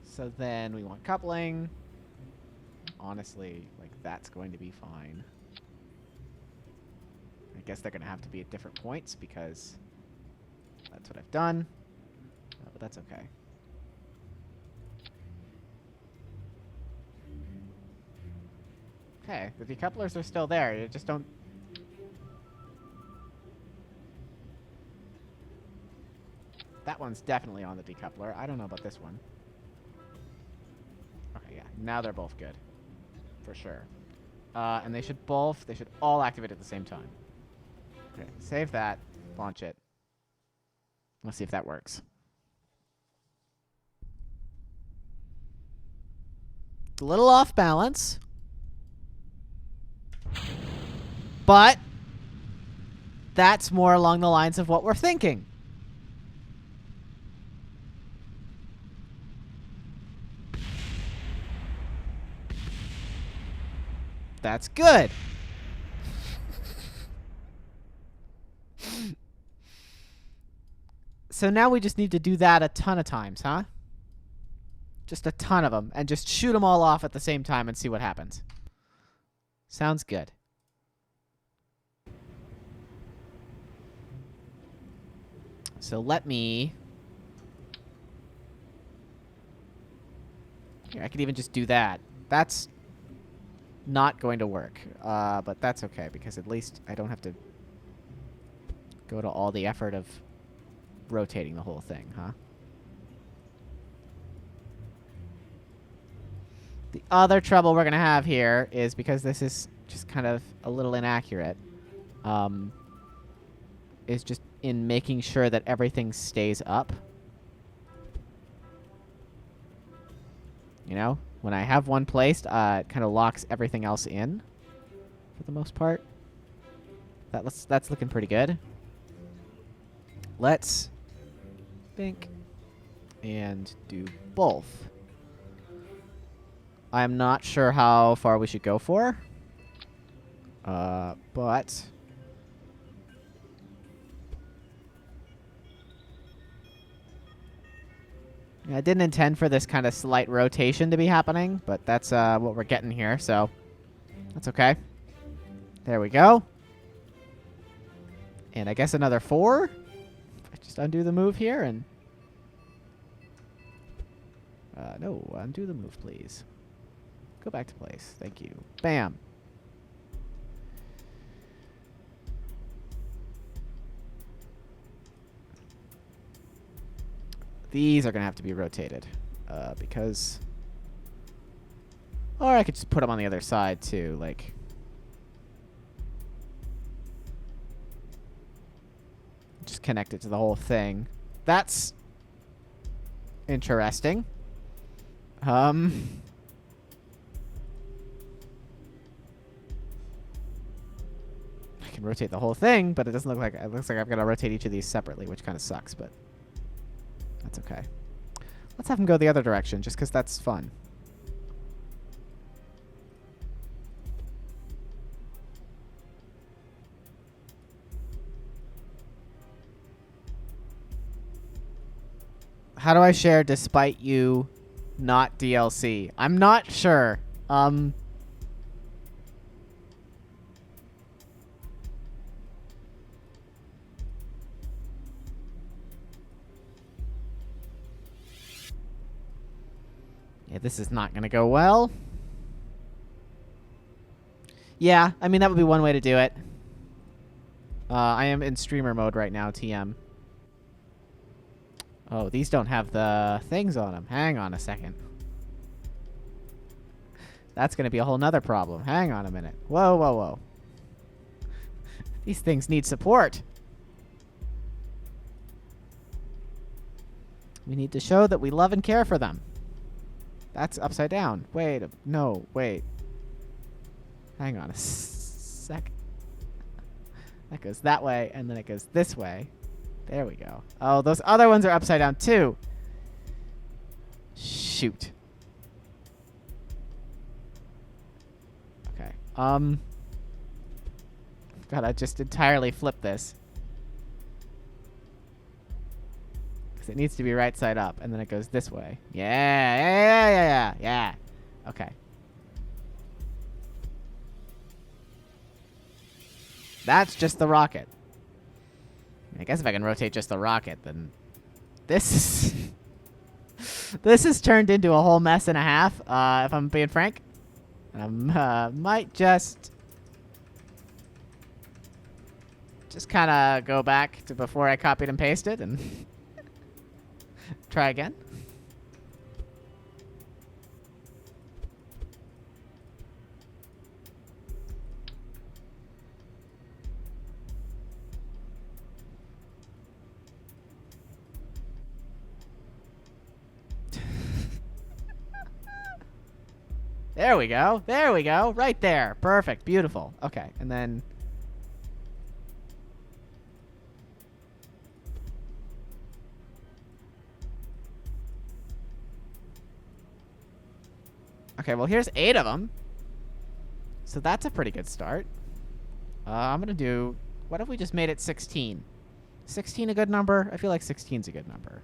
So then we want coupling. Honestly, like, that's going to be fine. I guess they're going to have to be at different points because that's what I've done. But that's okay. Okay, the decouplers are still there. You just don't... That one's definitely on the decoupler. I don't know about this one. Okay, yeah. Now they're both good. For sure. And they should all activate at the same time. Okay, save that. Launch it. Let's see if that works. It's a little off balance. But that's more along the lines of what we're thinking. That's good. So now we just need to do that a ton of times, huh? Just a ton of them. And just shoot them all off at the same time and see what happens. Sounds good. So let me... Here, I could even just do that. That's not going to work. But that's okay, because at least I don't have to go to all the effort of rotating the whole thing, huh? The other trouble we're going to have here is because this is just kind of a little inaccurate, is just in making sure that everything stays up. You know? When I have one placed, it kind of locks everything else in for the most part. That's looking pretty good. Let's think and do both. I'm not sure how far we should go for. But... I didn't intend for this kind of slight rotation to be happening, but that's what we're getting here, so that's okay. There we go. And I guess another 4. Just undo the move here and... no, undo the move, please. Go back to place. Thank you. Bam. These are going to have to be rotated because... Or I could just put them on the other side, too. Like... Just connect it to the whole thing. That's... interesting. I can rotate the whole thing, but it doesn't look like... It looks like I've got to rotate each of these separately, which kind of sucks, but... That's okay. Let's have him go the other direction, just because that's fun. How do I share despite you not DLC? I'm not sure. Yeah, this is not going to go well. Yeah, I mean, that would be one way to do it. I am in streamer mode right now, TM. Oh, these don't have the things on them. Hang on a second. That's going to be a whole nother problem. Hang on a minute. Whoa, whoa, whoa. These things need support. We need to show that we love and care for them. That's upside down. Wait. No, wait. Hang on a sec. That goes that way, and then it goes this way. There we go. Oh, those other ones are upside down, too. Shoot. Okay. God, I just entirely flipped this. Because it needs to be right side up, and then it goes this way. Yeah. Okay. That's just the rocket. I guess if I can rotate just the rocket, then this is this has turned into a whole mess and a half, if I'm being frank. Might just kind of go back to before I copied and pasted and try again. There we go. There we go. Right there. Perfect. Beautiful. Okay. And then... Okay, well, here's 8 of them. So that's a pretty good start. I'm going to do... What if we just made it 16? 16 a good number? I feel like 16's a good number.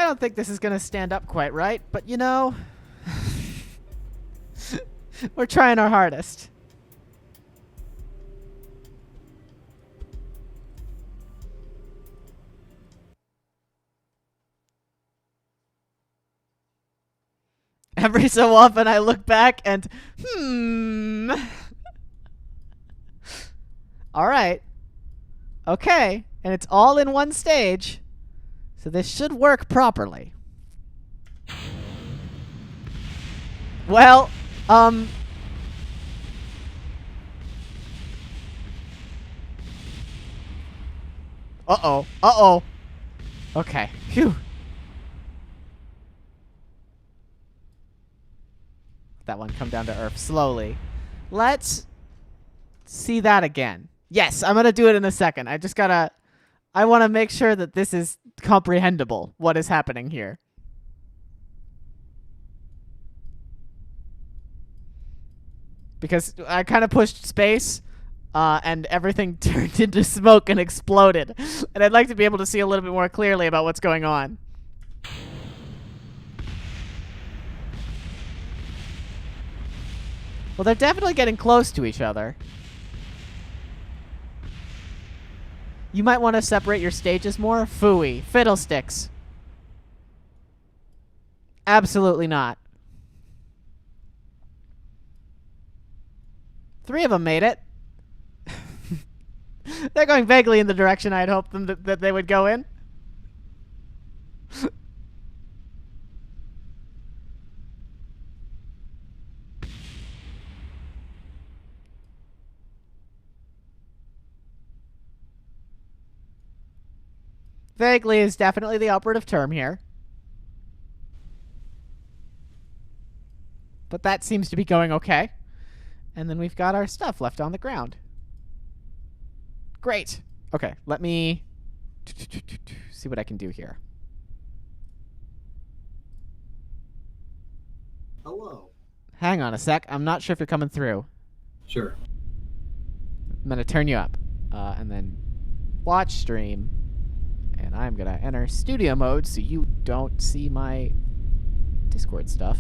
don't think this is going to stand up quite right, but you know, we're trying our hardest. Every so often I look back and, all right. Okay. And it's all in one stage. So this should work properly. Well, uh-oh. Uh-oh. Okay. Phew. That one come down to earth slowly. Let's see that again. Yes, I'm gonna do it in a second. I want to make sure that this is comprehensible, what is happening here. Because I kind of pushed space, and everything turned into smoke and exploded. And I'd like to be able to see a little bit more clearly about what's going on. Well, they're definitely getting close to each other. You might want to separate your stages more. Phooey. Fiddlesticks. Absolutely not. 3 of them made it. They're going vaguely in the direction I'd hoped them that they would go in. Vaguely is definitely the operative term here. But that seems to be going okay. And then we've got our stuff left on the ground. Great. Okay, let me see what I can do here. Hello. Hang on a sec. I'm not sure if you're coming through. Sure. I'm going to turn you up. And then watch stream. And I'm going to enter studio mode so you don't see my Discord stuff.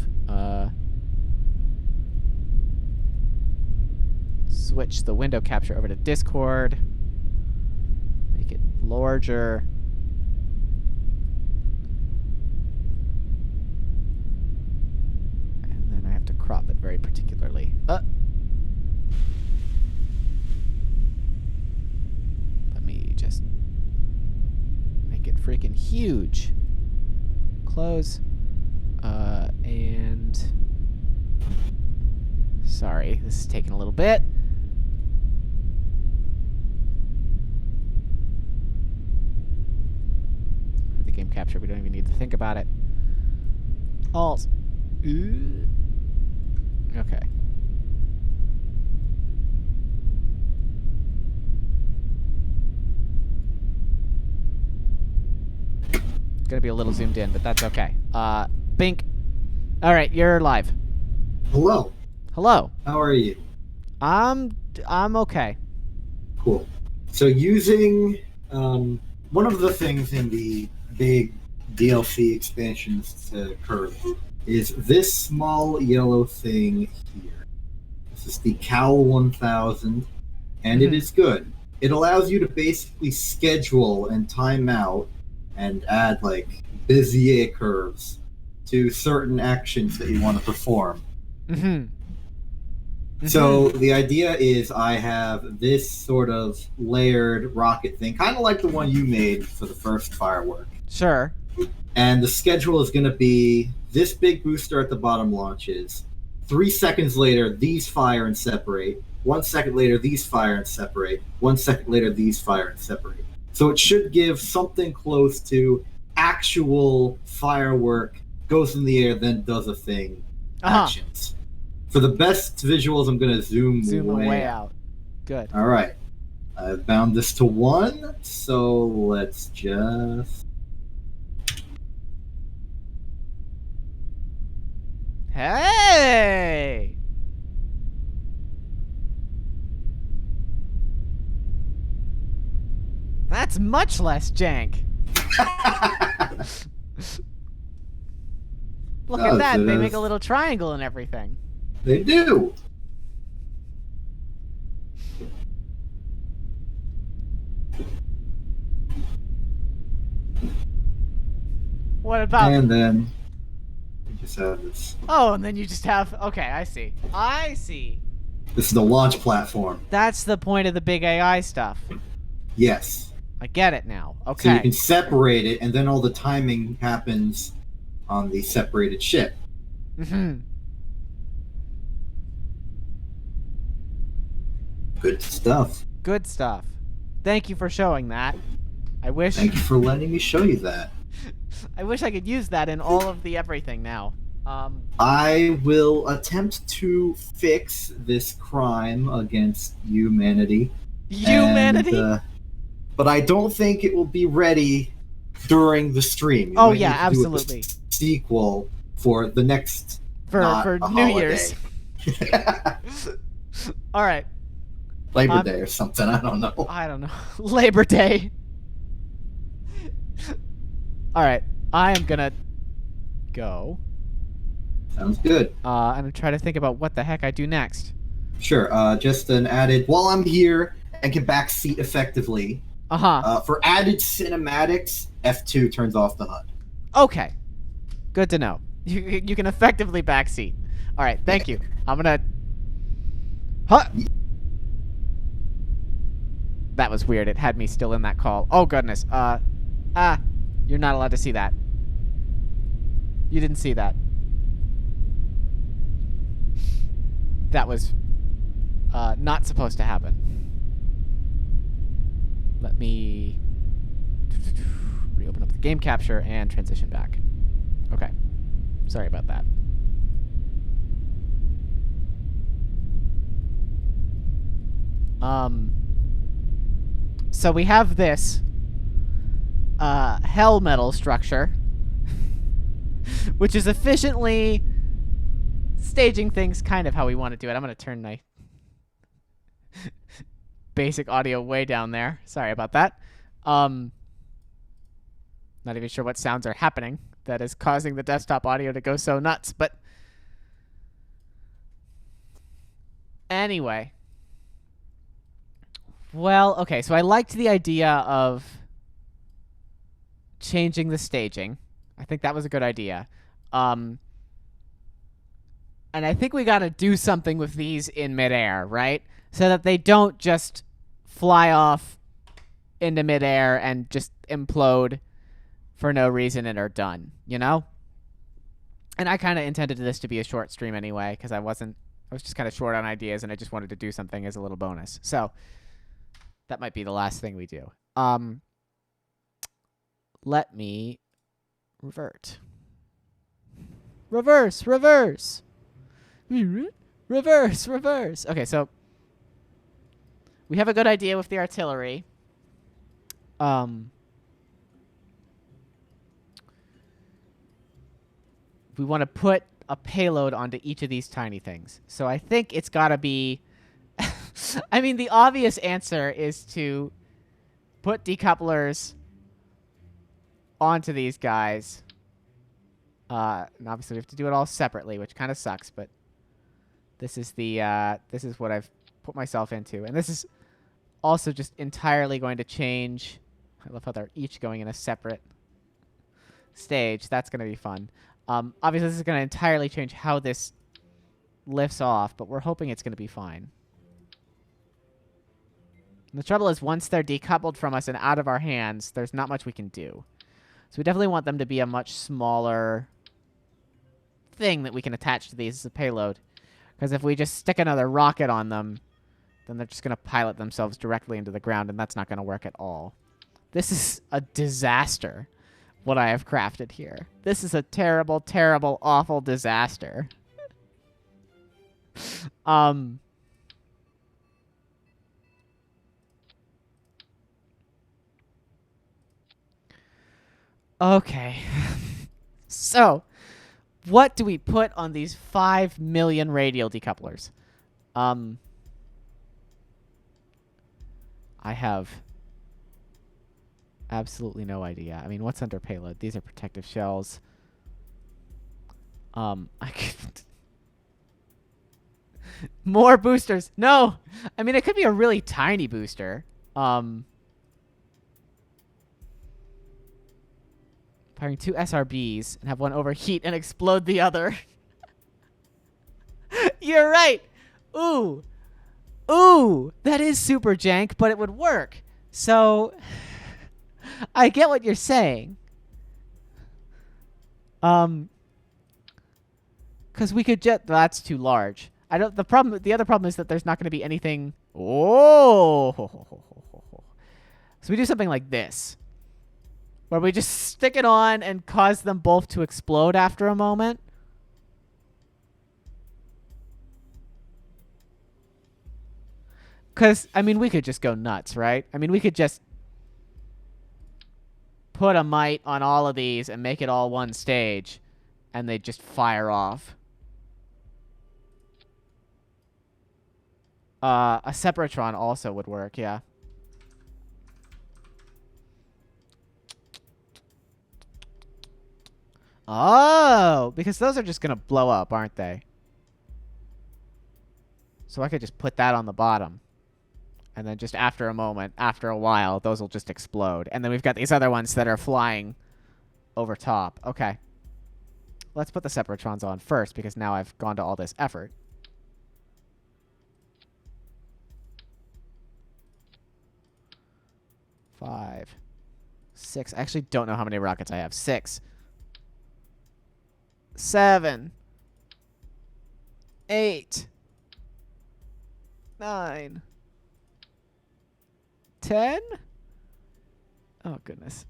Switch the window capture over to Discord. Make it larger. And then I have to crop it very particularly. Let me just make it freaking huge. Close. And sorry, this is taking a little bit. The game capture, we don't even need to think about it. Alt. Okay. Gonna be a little zoomed in, but that's okay. Bink. All right, you're live. Hello. Hello. How are you? I'm okay. Cool. So using one of the things in the big DLC expansions to Curve is this small yellow thing here. This is the Cowl 1000, and it is good. It allows you to basically schedule and time out and add like Bezier curves to certain actions that you want to perform. So the idea is I have this sort of layered rocket thing, kind of like the one you made for the first firework. Sure. And the schedule is going to be this big booster at the bottom launches. 3 seconds later, these fire and separate. 1 second later, these fire and separate. 1 second later, these fire and separate. So it should give something close to actual firework, goes in the air, then does a thing, actions. For the best visuals, I'm going to zoom way out. Good. All right. I've bound this to 1, so let's just... Hey! That's much less jank. Look at Oh, that. so They make a little triangle and everything. They do. What about... And then we just have this. Oh, and then you just have... Okay, I see. I see. This is the launch platform. That's the point of the big AI stuff. Yes. I get it now. Okay. So you can separate it, and then all the timing happens on the separated ship. Mm-hmm. Good stuff. Good stuff. Thank you for showing that. I wish... Thank you for letting me show you that. I wish I could use that in all of the everything now. I will attempt to fix this crime against humanity. Humanity? And, but I don't think it will be ready during the stream. You oh might yeah, need to absolutely. do a sequel for the next For New holiday. Year's. All right. Labor Day or something. I don't know. I don't know. Labor Day. All right. I am gonna go. Sounds good. And try to think about what the heck I do next. Sure. Just an added. While I'm here and can backseat effectively. For added cinematics, F2 turns off the HUD. Okay. Good to know. You can effectively backseat. All right. Thank you. I'm gonna. Huh. That was weird. It had me still in that call. Oh goodness. You're not allowed to see that. You didn't see that. That was not supposed to happen. Let me reopen up the game capture and transition back. Okay. Sorry about that. So we have this hell metal structure, which is efficiently staging things kind of how we want to do it. I'm going to turn my basic audio way down there. Sorry about that. Not even sure what sounds are happening that is causing the desktop audio to go so nuts, but anyway. Well, okay, so I liked the idea of changing the staging. I think that was a good idea. And I think we got to do something with these in midair, right? So that they don't just fly off into midair and just implode for no reason and are done, you know? And I kind of intended this to be a short stream anyway, because I was just kind of short on ideas and I just wanted to do something as a little bonus. So that might be the last thing we do. Let me revert. Reverse. Reverse. Okay, so we have a good idea with the artillery. We want to put a payload onto each of these tiny things. So I think it's got to be... I mean, the obvious answer is to put decouplers onto these guys. And obviously we have to do it all separately, which kind of sucks, but this is what I've put myself into. And this is also just entirely going to change. I love how they're each going in a separate stage. That's going to be fun. Obviously, this is going to entirely change how this lifts off, but we're hoping it's going to be fine. And the trouble is, once they're decoupled from us and out of our hands, there's not much we can do. So we definitely want them to be a much smaller thing that we can attach to these as a payload. Because if we just stick another rocket on them, then they're just going to pilot themselves directly into the ground, and that's not going to work at all. This is a disaster, what I have crafted here. This is a terrible, terrible, awful disaster. Okay. So, what do we put on these 5 million radial decouplers? I have absolutely no idea. I mean, what's under payload? These are protective shells. I could more boosters. No, I mean it could be a really tiny booster. Firing 2 SRBs and have one overheat and explode the other. You're right. Ooh, ooh, that is super jank, but it would work. So I get what you're saying. Because we could just that's too large. I don't. The other problem is that there's not going to be anything. Oh, so we do something like this, where we just stick it on and cause them both to explode after a moment. Because I mean, we could just go nuts, right? I mean, we could just put a mite on all of these and make it all one stage, and they just fire off. A Separatron also would work, yeah. Oh, because those are just going to blow up, aren't they? So I could just put that on the bottom. And then just after a moment, after a while, those will just explode. And then we've got these other ones that are flying over top. Okay. Let's put the Separatrons on first, because now I've gone to all this effort. Five, six. I actually don't know how many rockets I have. 6, 7, 8, 9, 10. Oh, goodness.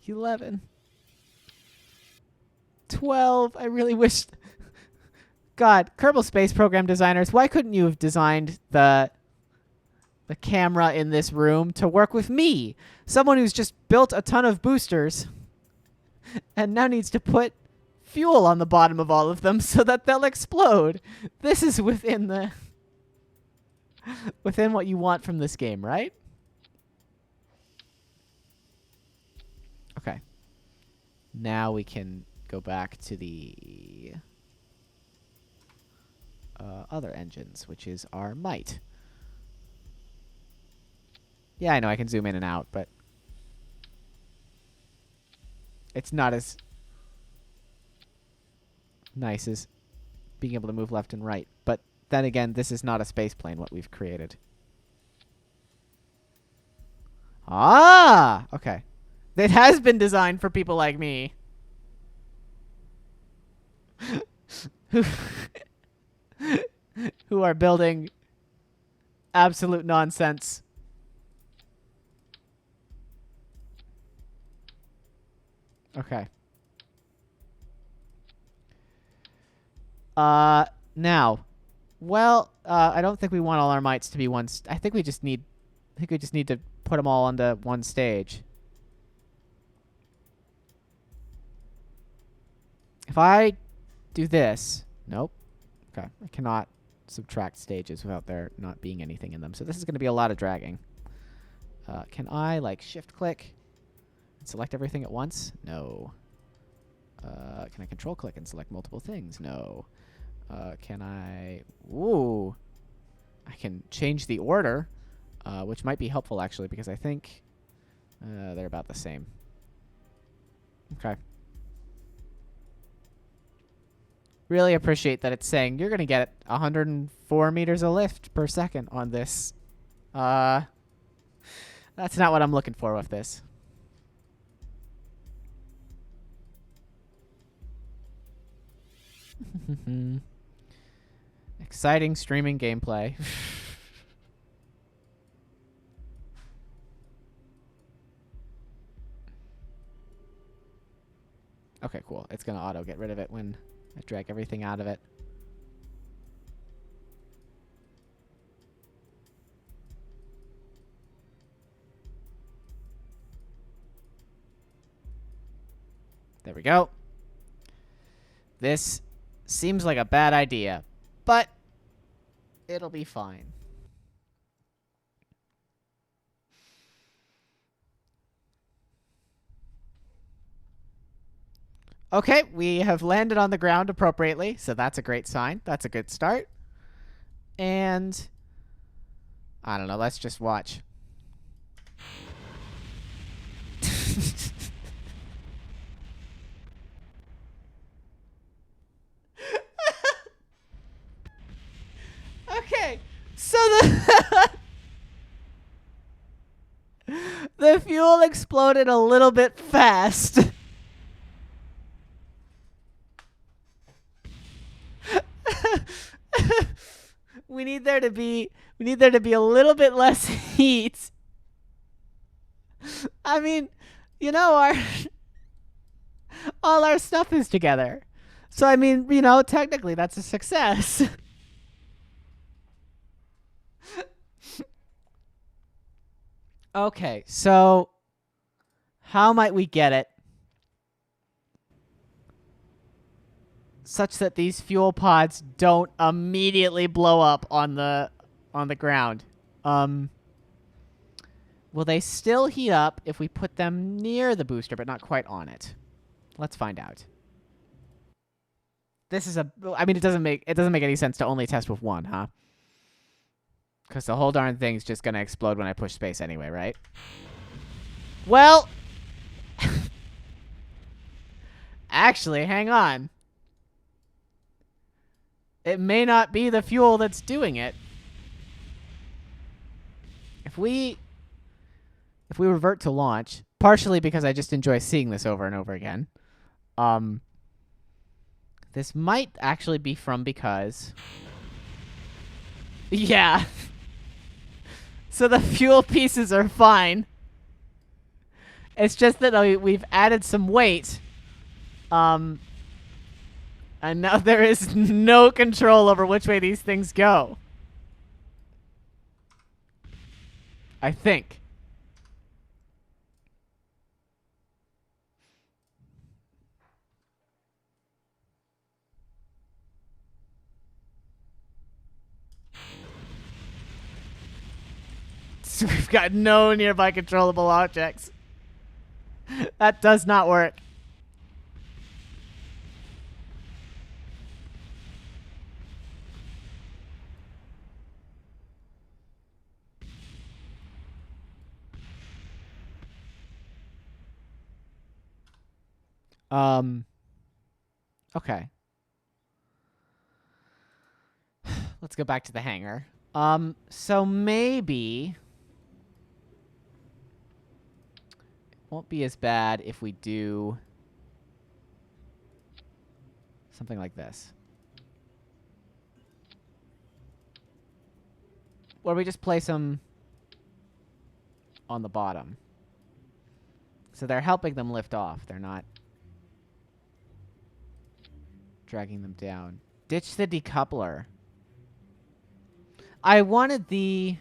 11, 12. I really wish. God, Kerbal Space Program designers, why couldn't you have designed the camera in this room to work with me? Someone who's just built a ton of boosters and now needs to put fuel on the bottom of all of them so that they'll explode. This is within what you want from this game, right? Okay. Now we can go back to the other engines, which is our mite. Yeah, I know I can zoom in and out, but it's not as nice as being able to move left and right. But then again, this is not a space plane, what we've created. Ah! Okay. It has been designed for people like me. Who are building absolute nonsense. Okay. Now, well, I don't think we want all our mites to be one. I think we just need to put them all onto one stage. If I do this, nope. Okay, I cannot subtract stages without there not being anything in them. So this is going to be a lot of dragging. Can I like shift click and select everything at once? No. Can I control click and select multiple things? No. Can I... Ooh. I can change the order, which might be helpful, actually, because I think they're about the same. Okay. Really appreciate that it's saying you're going to get 104 meters of lift per second on this. That's not what I'm looking for with this. Exciting streaming gameplay. Okay, cool. It's going to auto get rid of it when I drag everything out of it. There we go. This seems like a bad idea, but it'll be fine. Okay, we have landed on the ground appropriately, so that's a great sign. That's a good start. And I don't know, let's just watch. Okay, so the fuel exploded a little bit fast. we need there to be a little bit less heat. I mean, our all our stuff is together. So I mean, technically that's a success. Okay, so how might we get it such that these fuel pods don't immediately blow up on the ground? Will they still heat up if we put them near the booster but not quite on it? Let's find out. This is it doesn't make any sense to only test with one, huh? Because the whole darn thing's just gonna explode when I push space anyway, right? Well, actually, hang on. It may not be the fuel that's doing it. If we revert to launch, partially because I just enjoy seeing this over and over again, this might actually be from because... Yeah. So the fuel pieces are fine. It's just that we've added some weight. And now there is no control over which way these things go. I think. So we've got no nearby controllable objects. That does not work. Okay. Let's go back to the hangar. So maybe it won't be as bad if we do something like this. Where we just place them on the bottom. So they're helping them lift off. They're not dragging them down. Ditch the decoupler. I wanted the...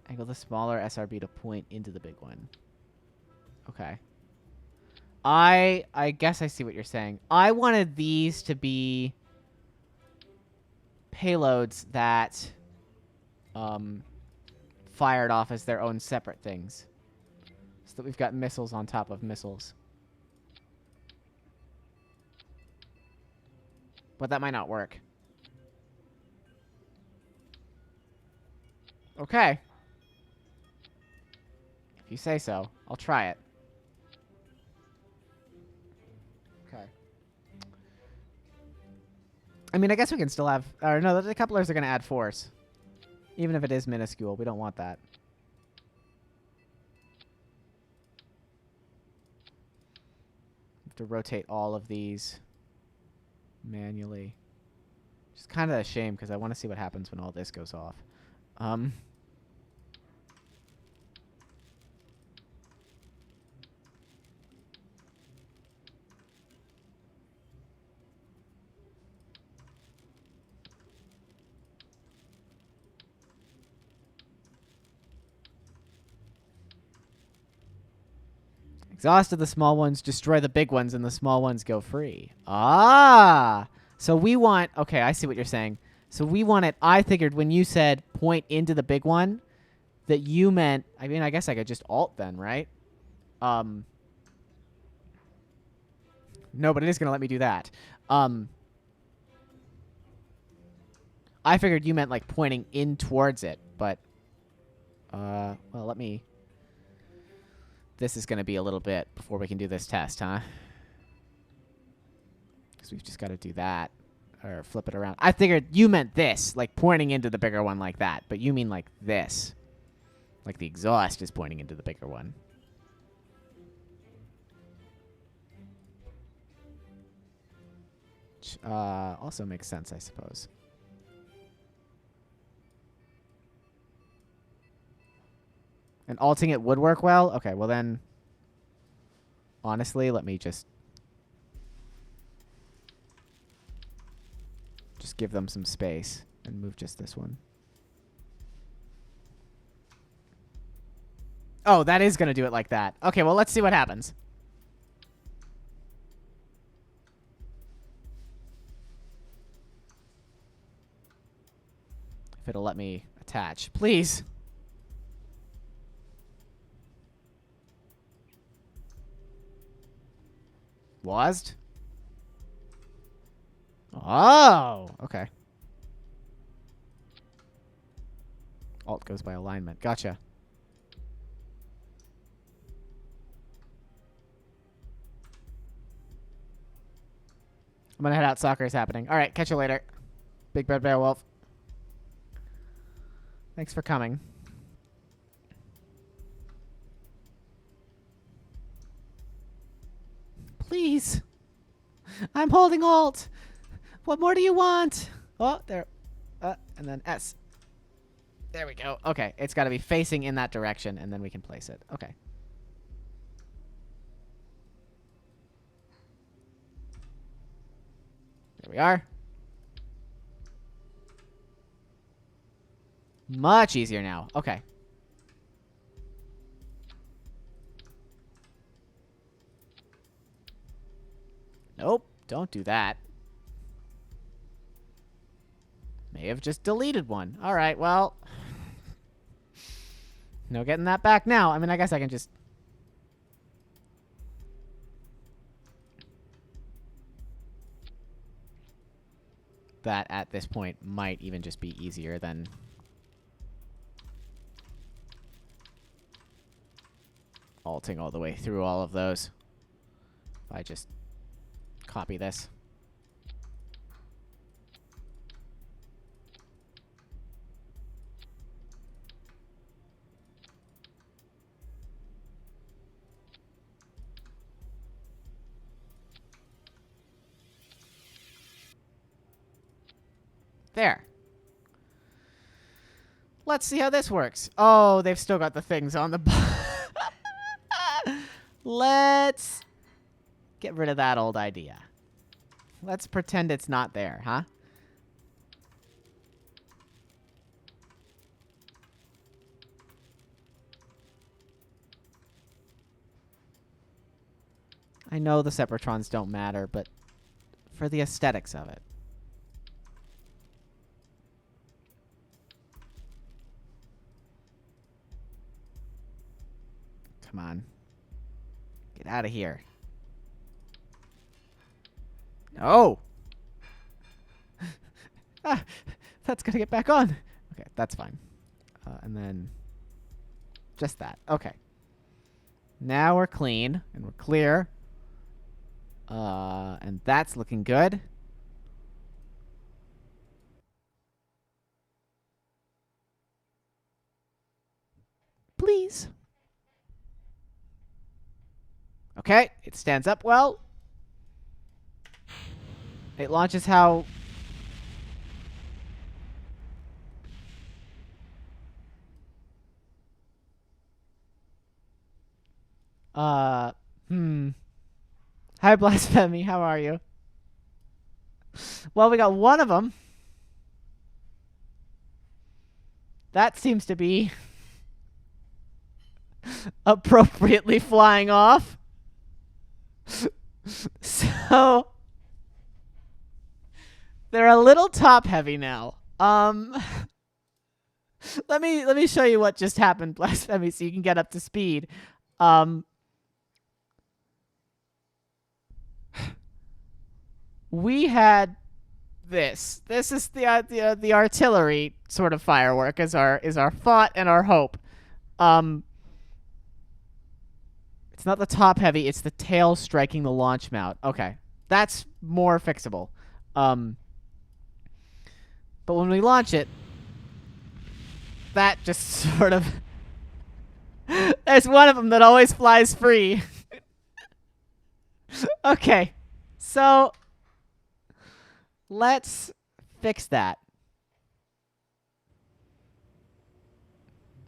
Angle the smaller SRB to point into the big one. Okay. I guess I see what you're saying. I wanted these to be payloads that fired off as their own separate things. So that we've got missiles on top of missiles. But that might not work. Okay. If you say so, I'll try it. Okay. I mean, I guess we can still have... Or no, the decouplers are going to add force. Even if it is minuscule. We don't want that. Have to rotate all of these manually. Which is kind of a shame, because I want to see what happens when all this goes off. Exhausted the small ones, destroy the big ones, and the small ones go free. Ah! So we want... Okay, I see what you're saying. So we want it... I figured when you said point into the big one, that you meant... I mean, I guess I could just alt then, right? No, but it is going to let me do that. I figured you meant, like, pointing in towards it, but... well, let me... This is going to be a little bit before we can do this test, huh? Because we've just got to do that. Or flip it around. I figured you meant this, like pointing into the bigger one like that. But you mean like this. Like the exhaust is pointing into the bigger one. Which, also makes sense, I suppose. And alting it would work well? Okay, well then... Honestly, let me just give them some space and move just this one. Oh, that is going to do it like that. Okay, well, let's see what happens. If it'll let me attach. Please. Wasd? Oh, okay. Alt goes by alignment. Gotcha. I'm gonna head out. Soccer is happening. All right, catch you later. Big Bad Bear Wolf. Thanks for coming. Please. I'm holding Alt. What more do you want? Oh, there. And then S. There we go. Okay, it's got to be facing in that direction, and then we can place it. Okay. There we are. Much easier now. Okay. Nope, don't do that. May have just deleted one. All right, well. No getting that back now. I mean, I guess I can just... That, at this point, might even just be easier than... alting all the way through all of those. If I just copy this. There. Let's see how this works. Oh, they've still got the things on the... Let's get rid of that old idea. Let's pretend it's not there, huh? I know the Separatrons don't matter, but for the aesthetics of it. Come on. Get out of here. No! Ah, that's gonna get back on. Okay, that's fine. And then just that. Okay. Now we're clean and we're clear. And that's looking good. Please. Okay, it stands up well. It launches how... Hi, Blasphemy. How are you? Well, we got one of them. That seems to be appropriately flying off. So they're a little top heavy now. Let me show you what just happened, Blasphemy, so you can get up to speed. we had this. This is the artillery sort of firework is our thought and our hope. Um, it's not the top heavy. It's the tail striking the launch mount. Okay, that's more fixable. Um, but when we launch it, that just sort of there's one of them that always flies free. Okay, so let's fix that.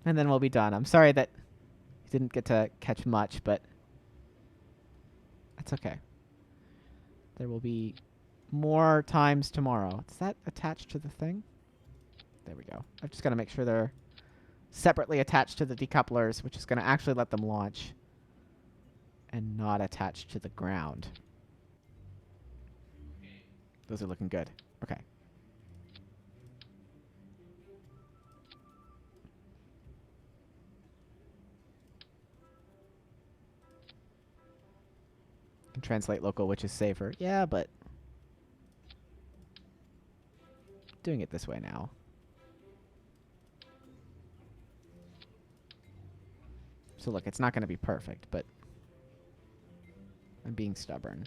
And then we'll be done. I'm sorry that you didn't get to catch much, but that's okay. There will be more times tomorrow. Is that attached to the thing? There we go. I've just got to make sure they're separately attached to the decouplers, which is going to actually let them launch and not attached to the ground. Those are looking good. Okay. Can translate local, which is safer. Yeah, but doing it this way now. So look, it's not going to be perfect, but I'm being stubborn.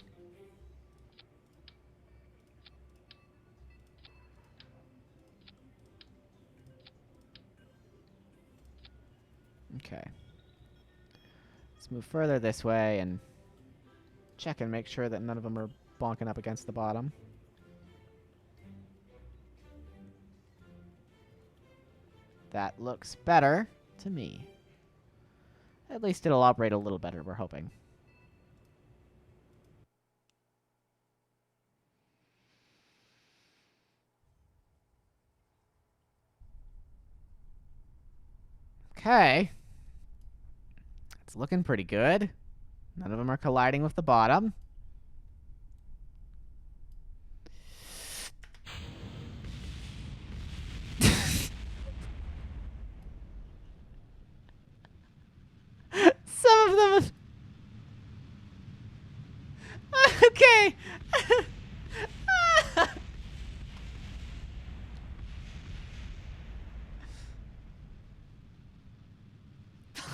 Okay. Let's move further this way and check and make sure that none of them are bonking up against the bottom. That looks better to me. At least it'll operate a little better, we're hoping. Okay. It's looking pretty good. None of them are colliding with the bottom. Some of them... Okay.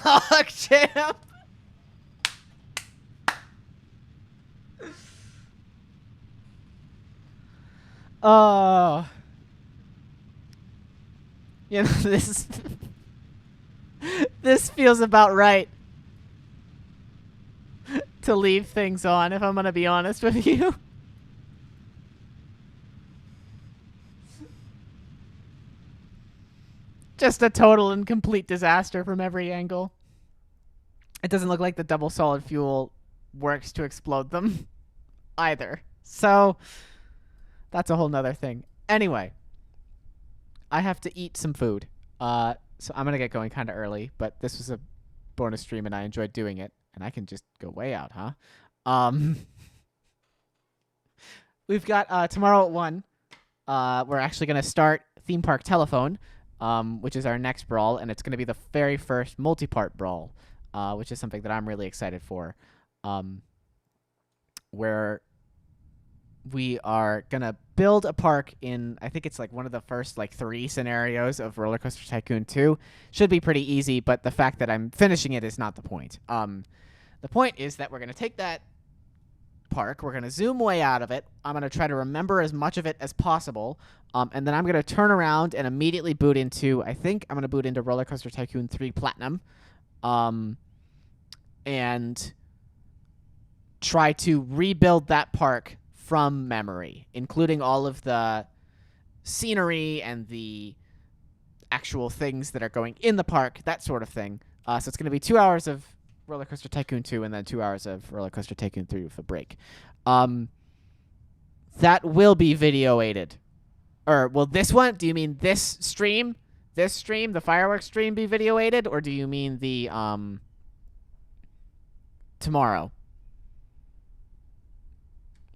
Fuck, champ. Oh. You know, this feels about right to leave things on, if I'm gonna be honest with you. Just a total and complete disaster from every angle. It doesn't look like the double solid fuel works to explode them either. So that's a whole nother thing. Anyway, I have to eat some food. So I'm going to get going kind of early, but this was a bonus stream and I enjoyed doing it. And I can just go way out, huh? We've got tomorrow at 1. We're actually going to start Theme Park Telephone, which is our next brawl, and it's going to be the very first multi-part brawl, which is something that I'm really excited for, where we are going to build a park in, I think it's like one of the first like 3 scenarios of Roller Coaster Tycoon 2. Should be pretty easy, but the fact that I'm finishing it is not the point. The point is that we're going to take that park, we're going to zoom way out of it, I'm going to try to remember as much of it as possible, and then I'm going to turn around and immediately boot into, I think I'm going to boot into Roller Coaster Tycoon 3 Platinum, and try to rebuild that park from memory, including all of the scenery and the actual things that are going in the park, that sort of thing. So it's going to be 2 hours of Roller Coaster Tycoon 2 and then 2 hours of Roller Coaster Tycoon 3 with a break. That will be video aided. Or will this one, do you mean this stream? This stream, the fireworks stream, be video aided? Or do you mean the tomorrow?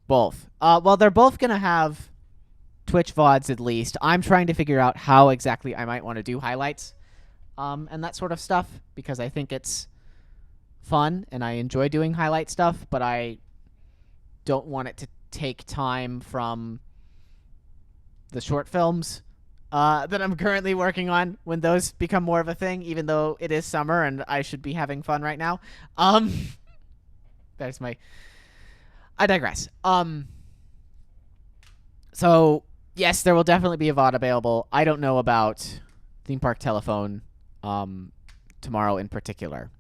Both. Well, they're both going to have Twitch VODs at least. I'm trying to figure out how exactly I might want to do highlights and that sort of stuff, because I think it's fun and I enjoy doing highlight stuff, but I don't want it to take time from the short films that I'm currently working on when those become more of a thing, even though it is summer and I should be having fun right now. There's my... I digress. So, yes, there will definitely be a VOD available. I don't know about Theme Park Telephone tomorrow in particular.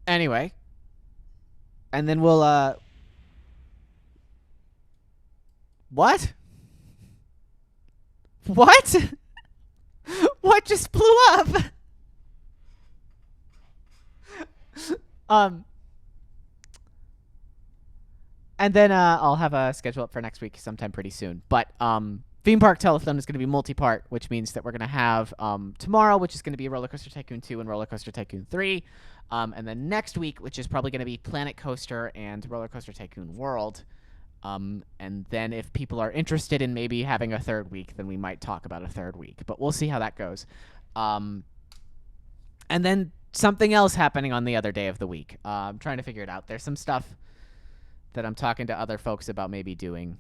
Anyway. And then we'll... What? What? What just blew up? And then I'll have a schedule up for next week sometime pretty soon. But Theme Park Telethon is going to be multi-part, which means that we're going to have tomorrow, which is going to be Roller Coaster Tycoon 2 and Roller Coaster Tycoon 3. And then next week, which is probably going to be Planet Coaster and Roller Coaster Tycoon World. And then if people are interested in maybe having a third week, then we might talk about a third week. But we'll see how that goes. And then something else happening on the other day of the week. I'm trying to figure it out. There's some stuff that I'm talking to other folks about maybe doing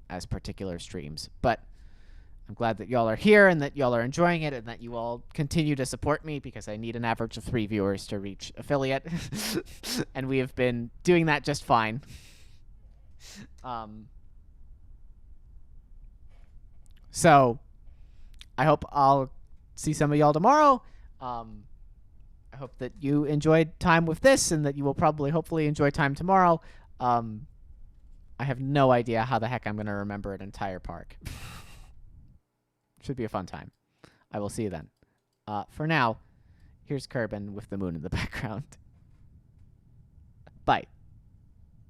as particular streams. But I'm glad that y'all are here and that y'all are enjoying it and that you all continue to support me, because I need an average of 3 viewers to reach affiliate. And we have been doing that just fine. So I hope I'll see some of y'all tomorrow. I hope that you enjoyed time with this and that you will probably hopefully enjoy time tomorrow. I have no idea how the heck I'm going to remember an entire park. Should be a fun time. I will see you then. For now, here's Kerbin with the moon in the background. Bye.